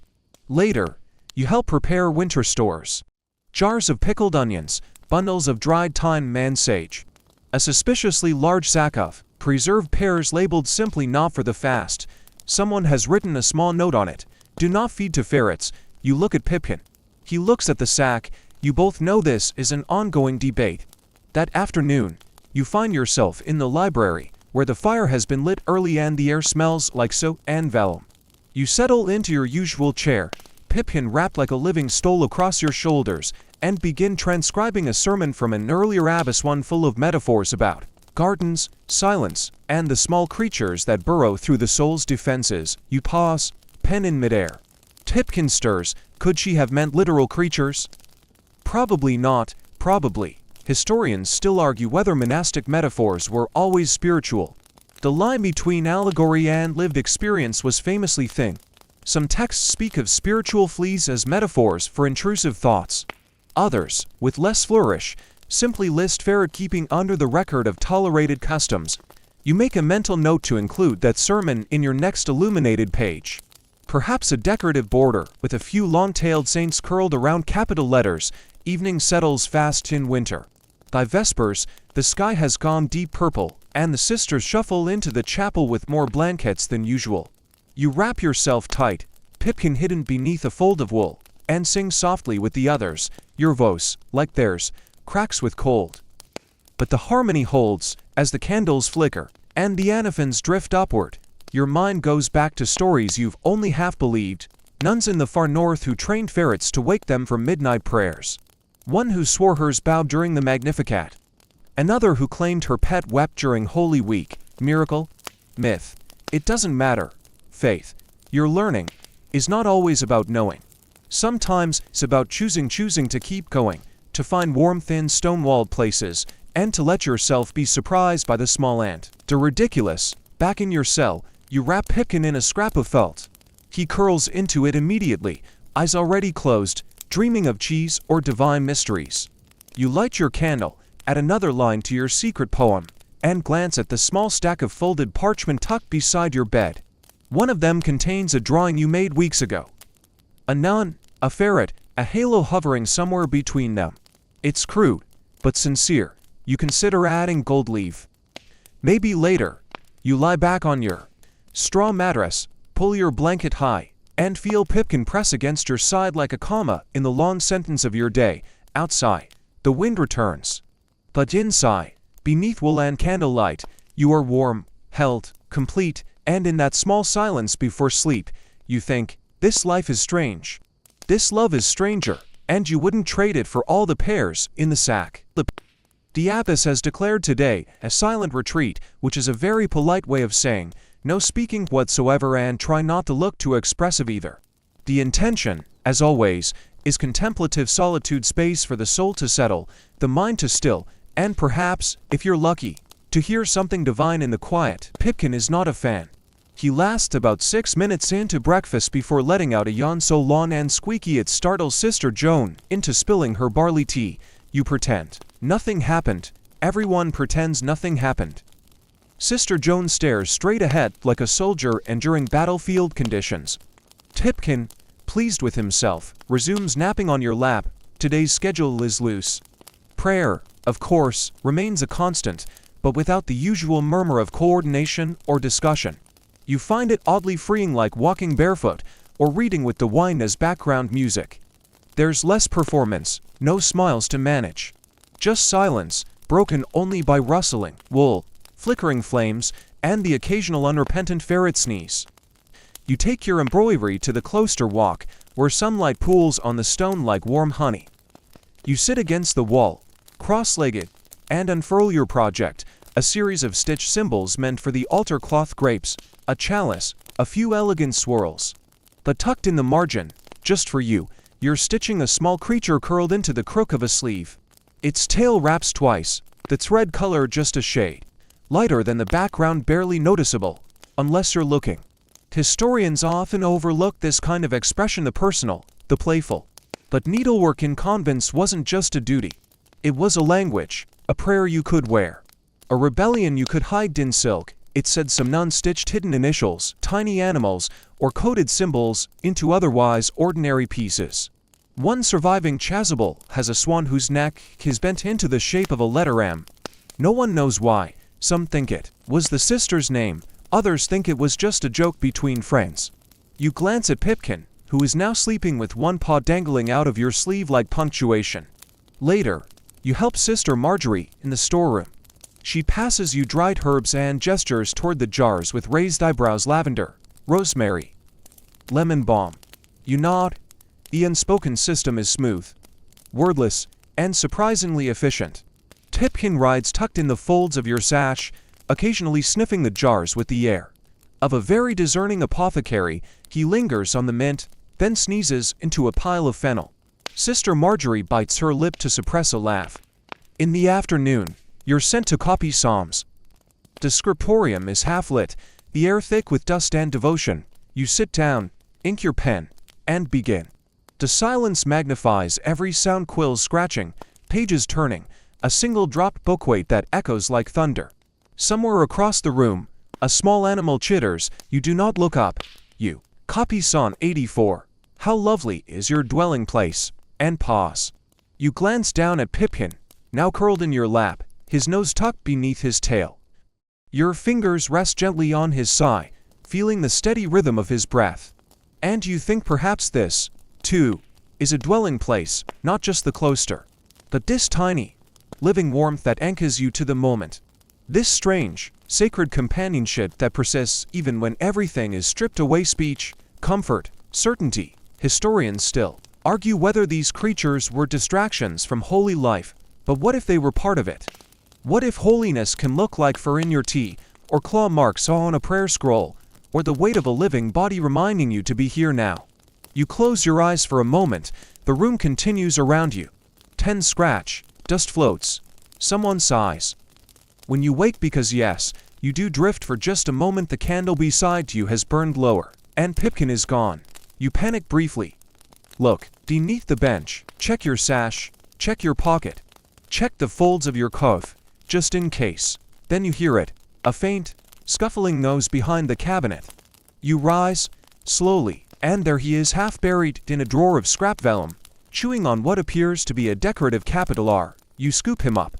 Later, you help prepare winter stores. Jars of pickled onions, bundles of dried thyme and sage. A suspiciously large sack of preserved pears labeled simply not for the fast. Someone has written a small note on it. Do not feed to ferrets. You look at Pipkin. He looks at the sack. You both know this is an ongoing debate. That afternoon, you find yourself in the library, where the fire has been lit early and the air smells like soap and vellum. You settle into your usual chair, Pipkin wrapped like a living stole across your shoulders, and begin transcribing a sermon from an earlier abbess, one full of metaphors about gardens, silence, and the small creatures that burrow through the soul's defenses. You pause, pen in midair. Pipkin stirs. Could she have meant literal creatures? Probably not, probably. Historians still argue whether monastic metaphors were always spiritual. The line between allegory and lived experience was famously thin. Some texts speak of spiritual fleas as metaphors for intrusive thoughts. Others, with less flourish, simply list ferret keeping under the record of tolerated customs. You make a mental note to include that sermon in your next illuminated page. Perhaps a decorative border with a few long-tailed saints curled around capital letters. Evening settles fast in winter. By Vespers, the sky has gone deep purple, and the sisters shuffle into the chapel with more blankets than usual. You wrap yourself tight, Pipkin hidden beneath a fold of wool, and sing softly with the others. Your voice, like theirs, cracks with cold. But the harmony holds, as the candles flicker, and the antiphons drift upward. Your mind goes back to stories you've only half believed. Nuns in the far north who trained ferrets to wake them from midnight prayers. One who swore hers bowed during the Magnificat. Another who claimed her pet wept during Holy Week. Miracle? Myth? It doesn't matter. Faith, your learning, is not always about knowing. Sometimes it's about choosing to keep going, to find warmth in stone-walled places, and to let yourself be surprised by the small ant. The ridiculous. Back in your cell, you wrap Pipkin in a scrap of felt. He curls into it immediately, eyes already closed, dreaming of cheese or divine mysteries. You light your candle, add another line to your secret poem, and glance at the small stack of folded parchment tucked beside your bed. One of them contains a drawing you made weeks ago. A nun, a ferret, a halo hovering somewhere between them. It's crude, but sincere. You consider adding gold leaf. Maybe later. You lie back on your straw mattress, pull your blanket high, and feel Pipkin press against your side like a comma in the long sentence of your day. Outside, the wind returns. But inside, beneath wool and candlelight, you are warm, held, complete, and in that small silence before sleep, you think, this life is strange. This love is stranger, and you wouldn't trade it for all the pears in the sack. The abbess has declared today a silent retreat, which is a very polite way of saying, no speaking whatsoever, and try not to look too expressive either. The intention, as always, is contemplative solitude, space for the soul to settle, the mind to still, and perhaps, if you're lucky, to hear something divine in the quiet. Pipkin is not a fan. He lasts about 6 minutes into breakfast before letting out a yawn so long and squeaky it startles Sister Joan into spilling her barley tea. You pretend nothing happened. Everyone pretends nothing happened. Sister Joan stares straight ahead like a soldier enduring battlefield conditions. Pipkin, pleased with himself, resumes napping on your lap. Today's schedule is loose. Prayer, of course, remains a constant, but without the usual murmur of coordination or discussion. You find it oddly freeing, like walking barefoot or reading with the wine as background music. There's less performance, no smiles to manage. Just silence, broken only by rustling wool, flickering flames, and the occasional unrepentant ferret sneeze. You take your embroidery to the cloister walk, where sunlight pools on the stone like warm honey. You sit against the wall, cross-legged, and unfurl your project, a series of stitched symbols meant for the altar cloth, grapes, a chalice, a few elegant swirls. But tucked in the margin, just for you, you're stitching a small creature curled into the crook of a sleeve. Its tail wraps twice, the thread color just a shade lighter than the background, barely noticeable, unless you're looking. Historians often overlook this kind of expression, the personal, the playful. But needlework in convents wasn't just a duty. It was a language, A prayer you could wear. A rebellion you could hide in silk. It said some nun stitched hidden initials, tiny animals, or coded symbols into otherwise ordinary pieces. One surviving chasuble has a swan whose neck is bent into the shape of a letter M. No one knows why. Some think it was the sister's name, others think it was just a joke between friends. You glance at Pipkin, who is now sleeping with one paw dangling out of your sleeve like punctuation. Later, you help Sister Marjorie in the storeroom. She passes you dried herbs and gestures toward the jars with raised eyebrows: lavender, rosemary, lemon balm. You nod. The unspoken system is smooth, wordless, and surprisingly efficient. Pipkin rides tucked in the folds of your sash, occasionally sniffing the jars with the air of a very discerning apothecary. He lingers on the mint, then sneezes into a pile of fennel. Sister Marjorie bites her lip to suppress a laugh. In the afternoon, you're sent to copy psalms. The scriptorium is half-lit, the air thick with dust and devotion. You sit down, ink your pen, and begin. The silence magnifies every sound: quills scratching, pages turning, a single dropped bookweight that echoes like thunder. Somewhere across the room, a small animal chitters. You do not look up. You copy Psalm 84. How lovely is your dwelling place, and pause. You glance down at Pipkin, now curled in your lap, his nose tucked beneath his tail. Your fingers rest gently on his thigh, feeling the steady rhythm of his breath. And you think perhaps this, too, is a dwelling place, not just the cloister, but this tiny, living warmth that anchors you to the moment. This strange, sacred companionship that persists even when everything is stripped away: speech, comfort, certainty. Historians still argue whether these creatures were distractions from holy life, but what if they were part of it? What if holiness can look like fur in your tea, or claw marks on a prayer scroll, or the weight of a living body reminding you to be here now? You close your eyes for a moment. The room continues around you. Tens scratch, dust floats, someone sighs. When you wake, because yes, you do drift for just a moment, the candle beside you has burned lower, and Pipkin is gone. You panic briefly. Look beneath the bench, check your sash, check your pocket, check the folds of your coat, just in case. Then you hear it, a faint, scuffling noise behind the cabinet. You rise, slowly, and there he is, half buried in a drawer of scrap vellum, chewing on what appears to be a decorative capital R. You scoop him up.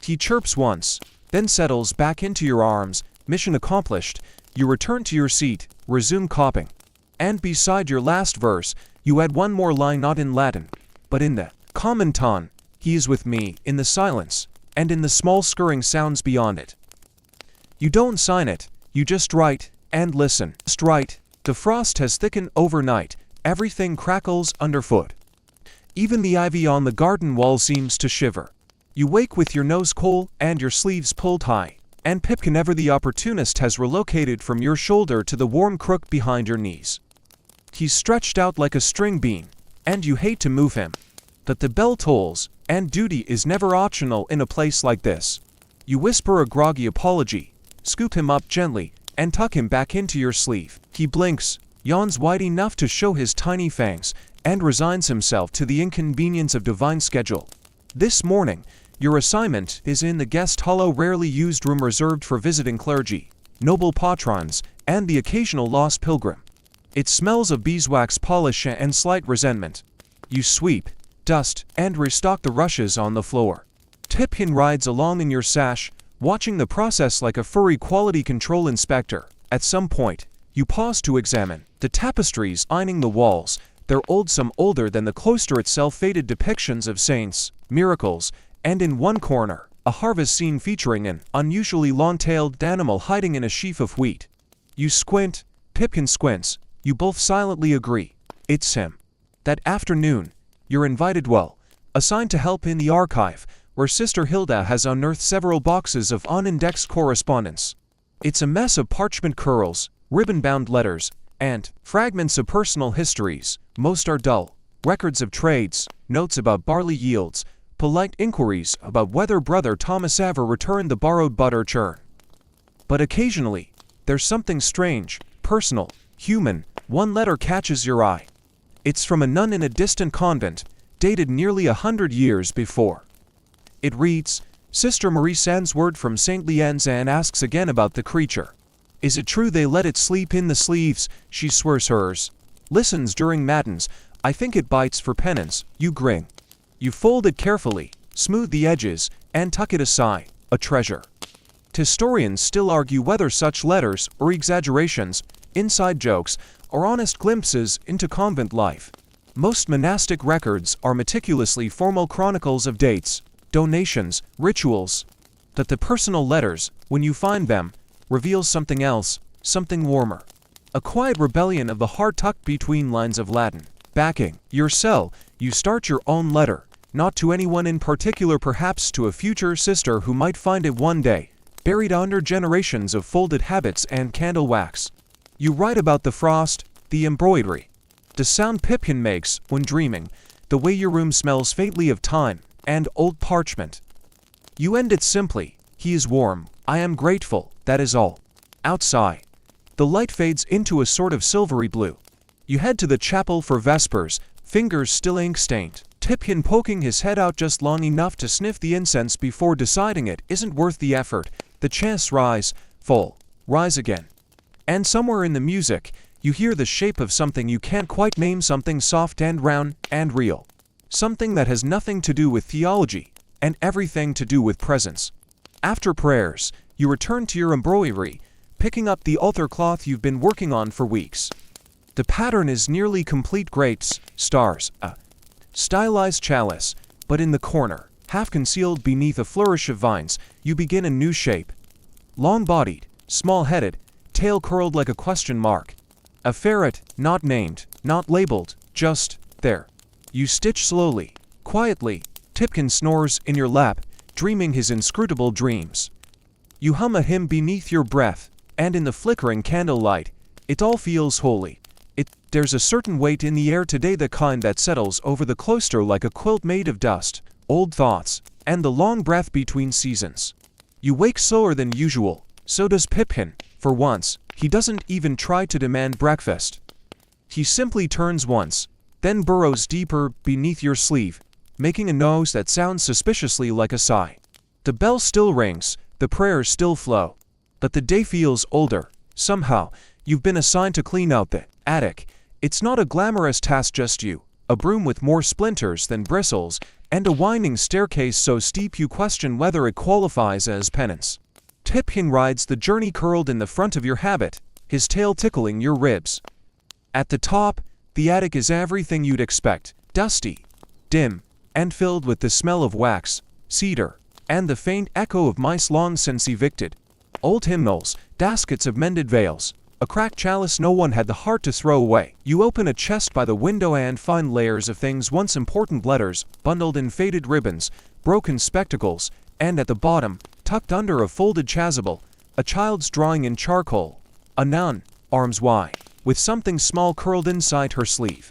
He chirps once, then settles back into your arms. Mission accomplished. You return to your seat, resume copying. And beside your last verse, you add one more line, not in Latin, but in the common tongue. He is with me, in the silence, and in the small scurrying sounds beyond it. You don't sign it, you just write, and listen. Just write. The frost has thickened overnight, everything crackles underfoot. Even the ivy on the garden wall seems to shiver. You wake with your nose cold and your sleeves pulled high, and Pipkin, ever the opportunist, has relocated from your shoulder to the warm crook behind your knees. He's stretched out like a string bean, and you hate to move him. But the bell tolls, and duty is never optional in a place like this. You whisper a groggy apology, scoop him up gently, and tuck him back into your sleeve. He blinks, yawns wide enough to show his tiny fangs, and resigns himself to the inconvenience of divine schedule. This morning, your assignment is in the guest hollow, rarely used room reserved for visiting clergy, noble patrons, and the occasional lost pilgrim. It smells of beeswax polish and slight resentment. You sweep, dust, and restock the rushes on the floor. Pipkin rides along in your sash, watching the process like a furry quality control inspector. At some point, you pause to examine the tapestries lining the walls. They're old, some older than the cloister itself, faded depictions of saints, miracles, and in one corner, a harvest scene featuring an unusually long-tailed animal hiding in a sheaf of wheat. You squint, Pipkin squints, you both silently agree. It's him. That afternoon, you're invited, assigned to help in the archive, where Sister Hilda has unearthed several boxes of unindexed correspondence. It's a mess of parchment curls, ribbon-bound letters, and fragments of personal histories. Most are dull. Records of trades, notes about barley yields, polite inquiries about whether Brother Thomas ever returned the borrowed butter churn. But occasionally, there's something strange, personal, human. One letter catches your eye. It's from a nun in a distant convent, dated nearly 100 years before. It reads, Sister Marie sends word from St. Lien's and asks again about the creature. Is it true they let it sleep in the sleeves? She swears hers. Listens during matins. I think it bites for penance. You grin. You fold it carefully, smooth the edges, and tuck it aside. A treasure. Historians still argue whether such letters or exaggerations, inside jokes, or honest glimpses into convent life. Most monastic records are meticulously formal chronicles of dates, donations, rituals. But the personal letters, when you find them, reveals something else, something warmer. A quiet rebellion of the heart tucked between lines of Latin. Backing your cell, you start your own letter, not to anyone in particular, perhaps to a future sister who might find it one day, buried under generations of folded habits and candle wax. You write about the frost, the embroidery, the sound Pipkin makes when dreaming, the way your room smells faintly of time and old parchment. You end it simply. He is warm. I am grateful. That is all. Outside, the light fades into a sort of silvery blue. You head to the chapel for vespers, fingers still ink-stained. Pipkin poking his head out just long enough to sniff the incense before deciding it isn't worth the effort. The chants rise, fall, rise again. And somewhere in the music, you hear the shape of something you can't quite name, something soft and round and real. Something that has nothing to do with theology and everything to do with presence. After prayers, you return to your embroidery, picking up the altar cloth you've been working on for weeks. The pattern is nearly complete. Grapes, stars, a stylized chalice, but in the corner, half concealed beneath a flourish of vines, you begin a new shape. Long-bodied, small-headed, tail curled like a question mark. A ferret, not named, not labeled, just there. You stitch slowly, quietly. Pipkin snores in your lap, dreaming his inscrutable dreams. You hum a hymn beneath your breath, and in the flickering candlelight, it all feels holy. There's a certain weight in the air today, the kind that settles over the cloister like a quilt made of dust, old thoughts, and the long breath between seasons. You wake slower than usual. So does Pipkin. For once, he doesn't even try to demand breakfast. He simply turns once, then burrows deeper beneath your sleeve, making a noise that sounds suspiciously like a sigh. The bell still rings, the prayers still flow. But the day feels older. Somehow, you've been assigned to clean out the attic. It's not a glamorous task, just you, a broom with more splinters than bristles, and a winding staircase so steep you question whether it qualifies as penance. Pipkin rides the journey curled in the front of your habit, his tail tickling your ribs. At the top, the attic is everything you'd expect, dusty, dim, and filled with the smell of wax, cedar, and the faint echo of mice long since evicted. Old hymnals, baskets of mended veils, a cracked chalice no one had the heart to throw away. You open a chest by the window and find layers of things once important: letters, bundled in faded ribbons, broken spectacles, and at the bottom, tucked under a folded chasuble, a child's drawing in charcoal. A nun, arms wide, with something small curled inside her sleeve.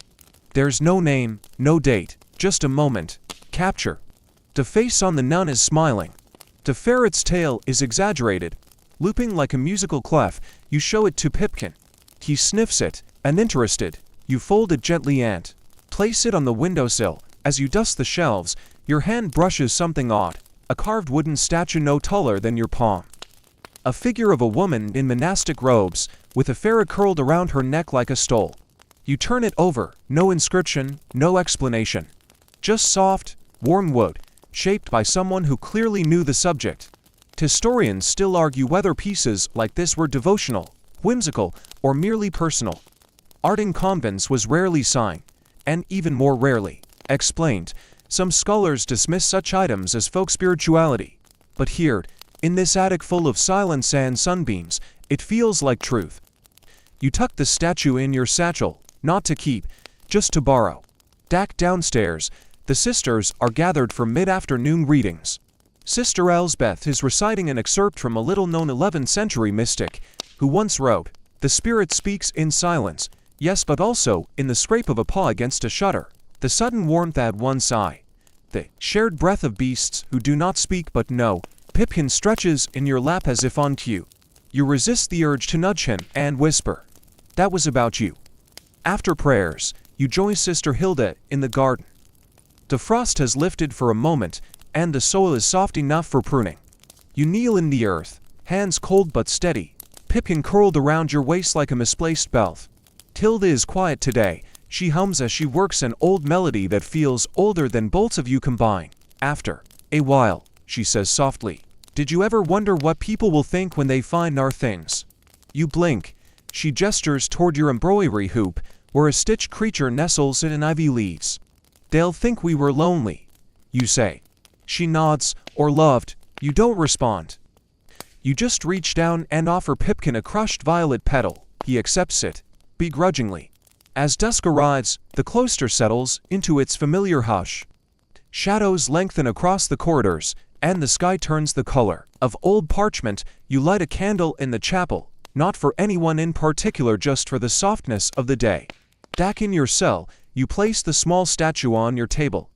There's no name, no date, just a moment. Capture. The face on the nun is smiling. The ferret's tail is exaggerated, looping like a musical clef. You show it to Pipkin. He sniffs it, and interested, you fold it gently and place it on the windowsill. As you dust the shelves, your hand brushes something odd, a carved wooden statue no taller than your palm. A figure of a woman in monastic robes, with a ferret curled around her neck like a stole. You turn it over, no inscription, no explanation. Just soft, warm wood, shaped by someone who clearly knew the subject. Historians still argue whether pieces like this were devotional, whimsical, or merely personal. Art in convents was rarely signed, and even more rarely explained. Some scholars dismiss such items as folk spirituality. But here, in this attic full of silence and sunbeams, it feels like truth. You tuck the statue in your satchel, not to keep, just to borrow. Back downstairs, the sisters are gathered for mid-afternoon readings. Sister Elsbeth is reciting an excerpt from a little-known 11th century mystic, who once wrote, "The spirit speaks in silence, yes, but also in the scrape of a paw against a shutter, the sudden warmth at one side, the shared breath of beasts who do not speak but know." Pipkin stretches in your lap as if on cue. You resist the urge to nudge him and whisper, "That was about you." After prayers, you join Sister Hilda in the garden. The frost has lifted for a moment, and the soil is soft enough for pruning. You kneel in the earth, hands cold but steady, Pipkin curled around your waist like a misplaced belt. Tilda is quiet today. She hums as she works an old melody that feels older than both of you combined. After a while, she says softly, "Did you ever wonder what people will think when they find our things?" You blink. She gestures toward your embroidery hoop, where a stitched creature nestles in ivy leaves. "They'll think we were lonely," you say. She nods, "or loved." You don't respond. You just reach down and offer Pipkin a crushed violet petal. He accepts it, begrudgingly. As dusk arrives, the cloister settles into its familiar hush. Shadows lengthen across the corridors, and the sky turns the color of old parchment. You light a candle in the chapel, not for anyone in particular, just for the softness of the day. Back in your cell, you place the small statue on your table.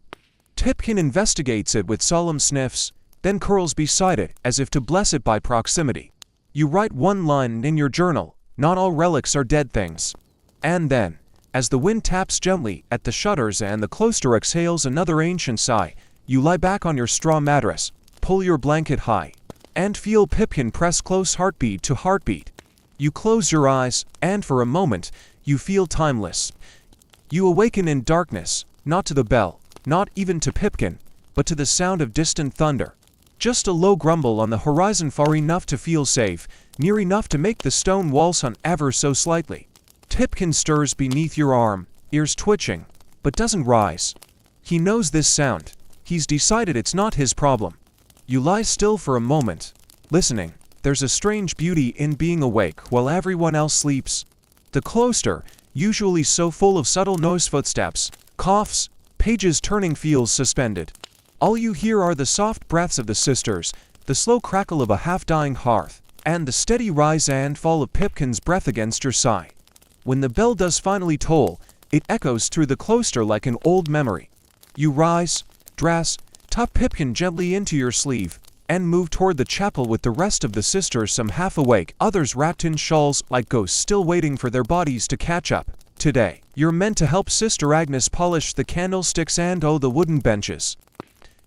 Pipkin investigates it with solemn sniffs, then curls beside it as if to bless it by proximity. You write one line in your journal, "Not all relics are dead things." And then, as the wind taps gently at the shutters and the cloister exhales another ancient sigh, you lie back on your straw mattress, pull your blanket high, and feel Pipkin press close heartbeat to heartbeat. You close your eyes, and for a moment, you feel timeless. You awaken in darkness, not to the bell, not even to Pipkin, but to the sound of distant thunder. Just a low grumble on the horizon, far enough to feel safe, near enough to make the stone walls hum ever so slightly. Pipkin stirs beneath your arm, ears twitching, but doesn't rise. He knows this sound. He's decided it's not his problem. You lie still for a moment, listening. There's a strange beauty in being awake while everyone else sleeps. The cloister, usually so full of subtle noise, footsteps, coughs, pages turning, feels suspended. All you hear are the soft breaths of the sisters, the slow crackle of a half-dying hearth, and the steady rise and fall of Pipkin's breath against your side. When the bell does finally toll, it echoes through the cloister like an old memory. You rise, dress, tuck Pipkin gently into your sleeve, and move toward the chapel with the rest of the sisters, some half awake, others wrapped in shawls like ghosts still waiting for their bodies to catch up. Today, you're meant to help Sister Agnes polish the candlesticks and the wooden benches.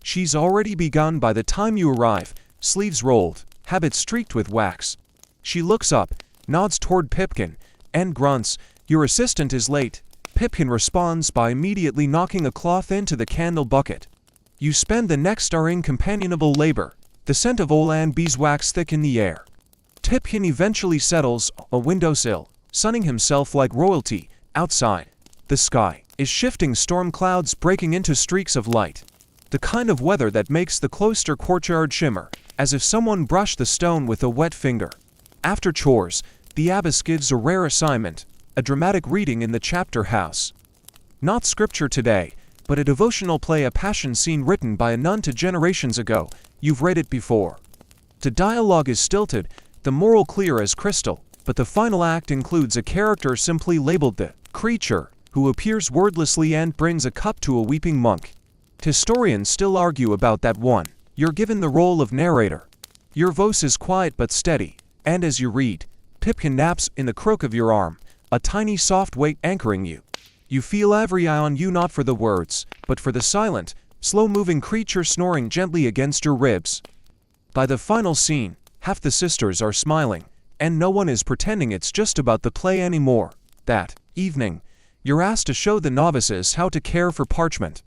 She's already begun by the time you arrive, sleeves rolled, habit streaked with wax. She looks up, nods toward Pipkin, and grunts, "Your assistant is late." Pipkin responds by immediately knocking a cloth into the candle bucket. You spend the next hour in companionable labor, the scent of old beeswax thick in the air. Pipkin eventually settles on a windowsill, sunning himself like royalty. Outside, the sky is shifting, storm clouds breaking into streaks of light. The kind of weather that makes the cloister courtyard shimmer, as if someone brushed the stone with a wet finger. After chores, the abbess gives a rare assignment, a dramatic reading in the chapter house. Not scripture today, but a devotional play, a passion scene written by a nun generations ago. You've read it before. The dialogue is stilted, the moral clear as crystal, but the final act includes a character simply labeled the creature, who appears wordlessly and brings a cup to a weeping monk. Historians still argue about that one. You're given the role of narrator. Your voice is quiet but steady, and as you read, Pipkin naps in the crook of your arm, a tiny soft weight anchoring you. You feel every eye on you, not for the words, but for the silent, slow-moving creature snoring gently against your ribs. By the final scene, half the sisters are smiling, and no one is pretending it's just about the play anymore. That evening, you're asked to show the novices how to care for parchment.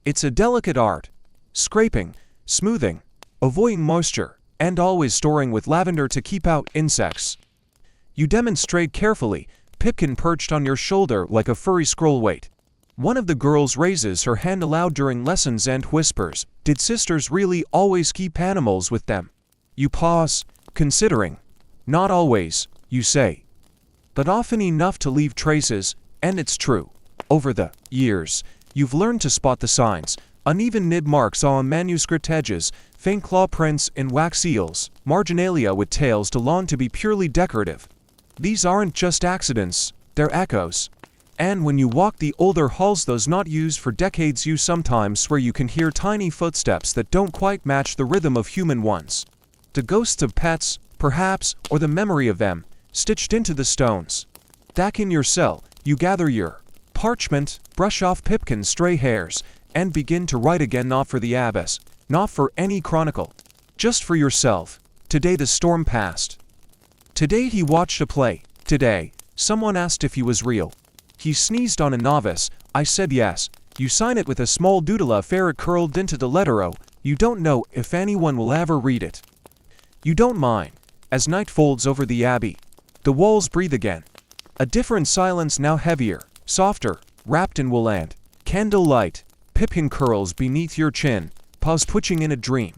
It's a delicate art, scraping, smoothing, avoiding moisture, and always storing with lavender to keep out insects. You demonstrate carefully, Pipkin perched on your shoulder like a furry scroll weight. One of the girls raises her hand aloud during lessons and whispers, "Did sisters really always keep animals with them?" You pause, considering. "Not always," you say, "but often enough to leave traces," and it's true. Over the years, you've learned to spot the signs, uneven nib marks on manuscript edges, faint claw prints in wax seals, marginalia with tails to long to be purely decorative. These aren't just accidents, they're echoes. And when you walk the older halls, those not used for decades, you sometimes swear you can hear tiny footsteps that don't quite match the rhythm of human ones. The ghosts of pets, perhaps, or the memory of them, stitched into the stones. Back in your cell, you gather your parchment, brush off Pipkin's stray hairs, and begin to write again, not for the abbess, Not for any chronicle. Just for yourself. Today the storm passed. Today he watched a play. Today, someone asked if he was real. He sneezed on a novice. I said yes. You sign it with a small doodle, a ferret curled into the letter O. You don't know if anyone will ever read it. You don't mind. As night folds over the abbey, the walls breathe again. A different silence, now heavier, softer, wrapped in wool and candle light. Pipkin curls beneath your chin, paws twitching in a dream.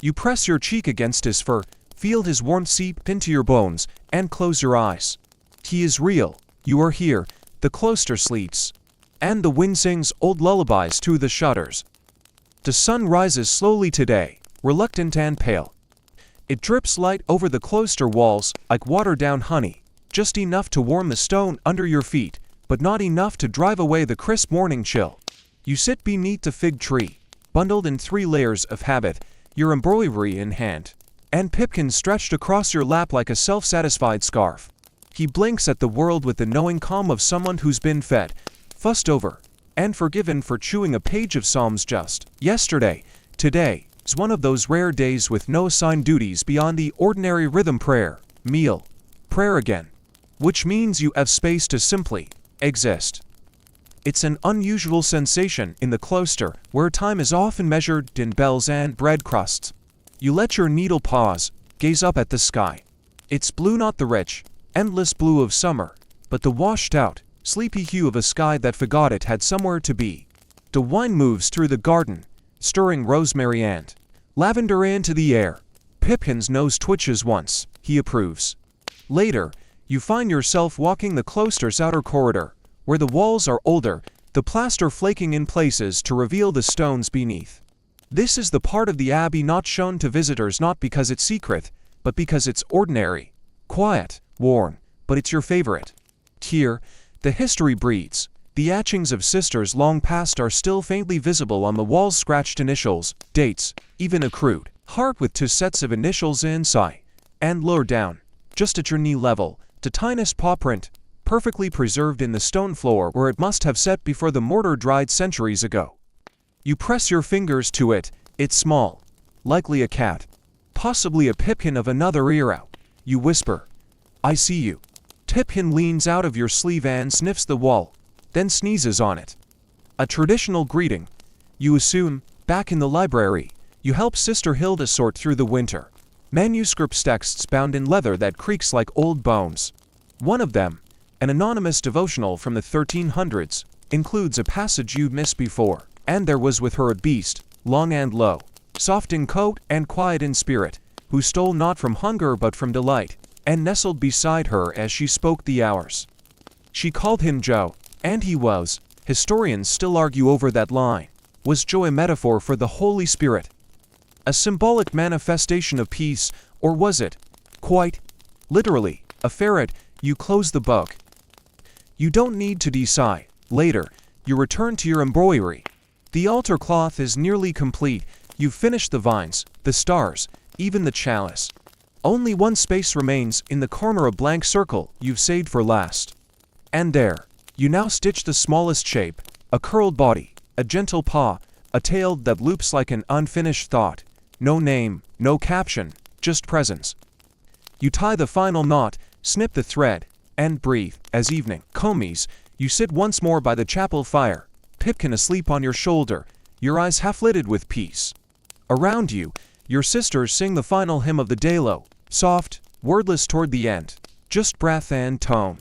You press your cheek against his fur, feel his warmth seep into your bones, and close your eyes. He is real. You are here. The cloister sleeps, and the wind sings old lullabies through the shutters. The sun rises slowly today, reluctant and pale. It drips light over the cloister walls like watered-down honey, just enough to warm the stone under your feet, but not enough to drive away the crisp morning chill. You sit beneath the fig tree, bundled in 3 layers of habit, your embroidery in hand, and Pipkin stretched across your lap like a self-satisfied scarf. He blinks at the world with the knowing calm of someone who's been fed, fussed over, and forgiven for chewing a page of Psalms just yesterday. Today is one of those rare days with no assigned duties beyond the ordinary rhythm: prayer, meal, prayer again. Which means you have space to simply exist. It's an unusual sensation in the cloister, where time is often measured in bells and bread crusts. You let your needle pause, gaze up at the sky. It's blue, not the rich, endless blue of summer, but the washed-out, sleepy hue of a sky that forgot it had somewhere to be. The wind moves through the garden, stirring rosemary and lavender into the air. Pipkin's nose twitches once. He approves. Later, you find yourself walking the cloister's outer corridor, where the walls are older, the plaster flaking in places to reveal the stones beneath. This is the part of the abbey not shown to visitors, not because it's secret, but because it's ordinary, quiet, worn, but it's your favorite. Here, the history breathes. The etchings of sisters long past are still faintly visible on the walls, scratched initials, dates, even a crude heart with 2 sets of initials inside. And lower down, just at your knee level, the tiniest paw print, perfectly preserved in the stone floor where it must have set before the mortar dried centuries ago. You press your fingers to it. It's small, likely a cat, possibly a Pipkin of another era. You whisper, "I see you." Pipkin leans out of your sleeve and sniffs the wall, then sneezes on it. A traditional greeting. You assume, back in the library, you help Sister Hilda sort through the winter manuscript texts bound in leather that creaks like old bones. One of them, an anonymous devotional from the 1300s, includes a passage you'd missed before. And there was with her a beast, long and low, soft in coat and quiet in spirit, who stole not from hunger but from delight, and nestled beside her as she spoke the hours. She called him Joe, and he was, historians still argue over that line, was Joe a metaphor for the Holy Spirit? A symbolic manifestation of peace, or was it, quite literally, a ferret? You close the book. You don't need to decide. Later, you return to your embroidery. The altar cloth is nearly complete. You've finished the vines, the stars, even the chalice. Only one space remains in the corner, a blank circle you've saved for last. And there, you now stitch the smallest shape, a curled body, a gentle paw, a tail that loops like an unfinished thought. No name, no caption, just presence. You tie the final knot, snip the thread, and breathe. As evening comes, you sit once more by the chapel fire, Pipkin asleep on your shoulder, your eyes half-lidded with peace. Around you, your sisters sing the final hymn of the day, low, soft, wordless toward the end, just breath and tone.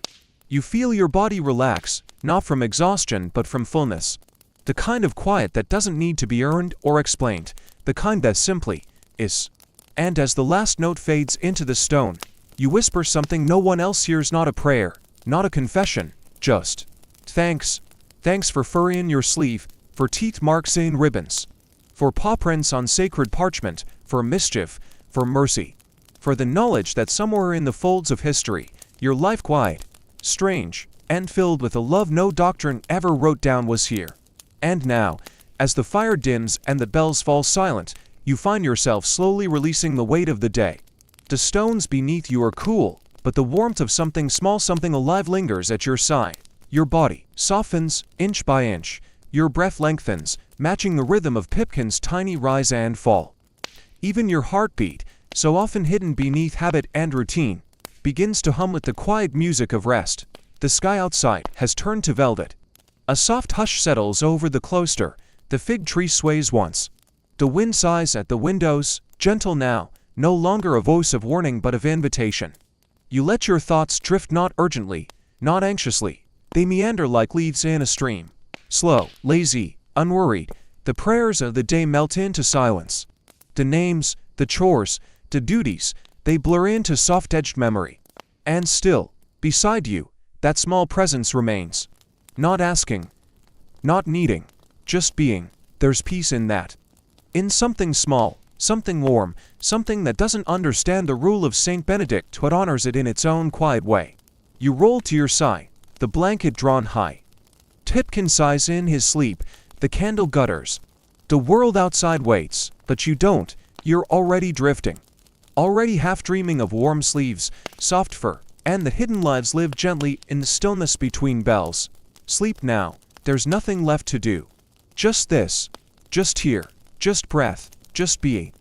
You feel your body relax, not from exhaustion but from fullness. The kind of quiet that doesn't need to be earned or explained, the kind that simply is. And as the last note fades into the stone, you whisper something no one else hears, not a prayer, not a confession, just thanks. Thanks for furry in your sleeve, for teeth marks in ribbons, for paw prints on sacred parchment, for mischief, for mercy, for the knowledge that somewhere in the folds of history, your life quiet, strange, and filled with a love no doctrine ever wrote down was here. And now, as the fire dims and the bells fall silent, you find yourself slowly releasing the weight of the day. The stones beneath you are cool, but the warmth of something small, something alive lingers at your side. Your body softens inch by inch, your breath lengthens, matching the rhythm of Pipkin's tiny rise and fall. Even your heartbeat, so often hidden beneath habit and routine, begins to hum with the quiet music of rest. The sky outside has turned to velvet. A soft hush settles over the cloister, the fig tree sways once. The wind sighs at the windows, gentle now, no longer a voice of warning but of invitation. You let your thoughts drift not urgently, not anxiously. They meander like leaves in a stream. Slow, lazy, unworried, the prayers of the day melt into silence. The names, the chores, the duties, they blur into soft-edged memory. And still, beside you, that small presence remains. Not asking, not needing, just being. There's peace in that. In something small, something warm, something that doesn't understand the rule of Saint Benedict but honors it in its own quiet way. You roll to your side, the blanket drawn high. Pipkin sighs in his sleep, the candle gutters. The world outside waits, but you don't. You're already drifting. Already half dreaming of warm sleeves, soft fur, and the hidden lives live gently in the stillness between bells. Sleep now, there's nothing left to do. Just this, just here, just breath, just being.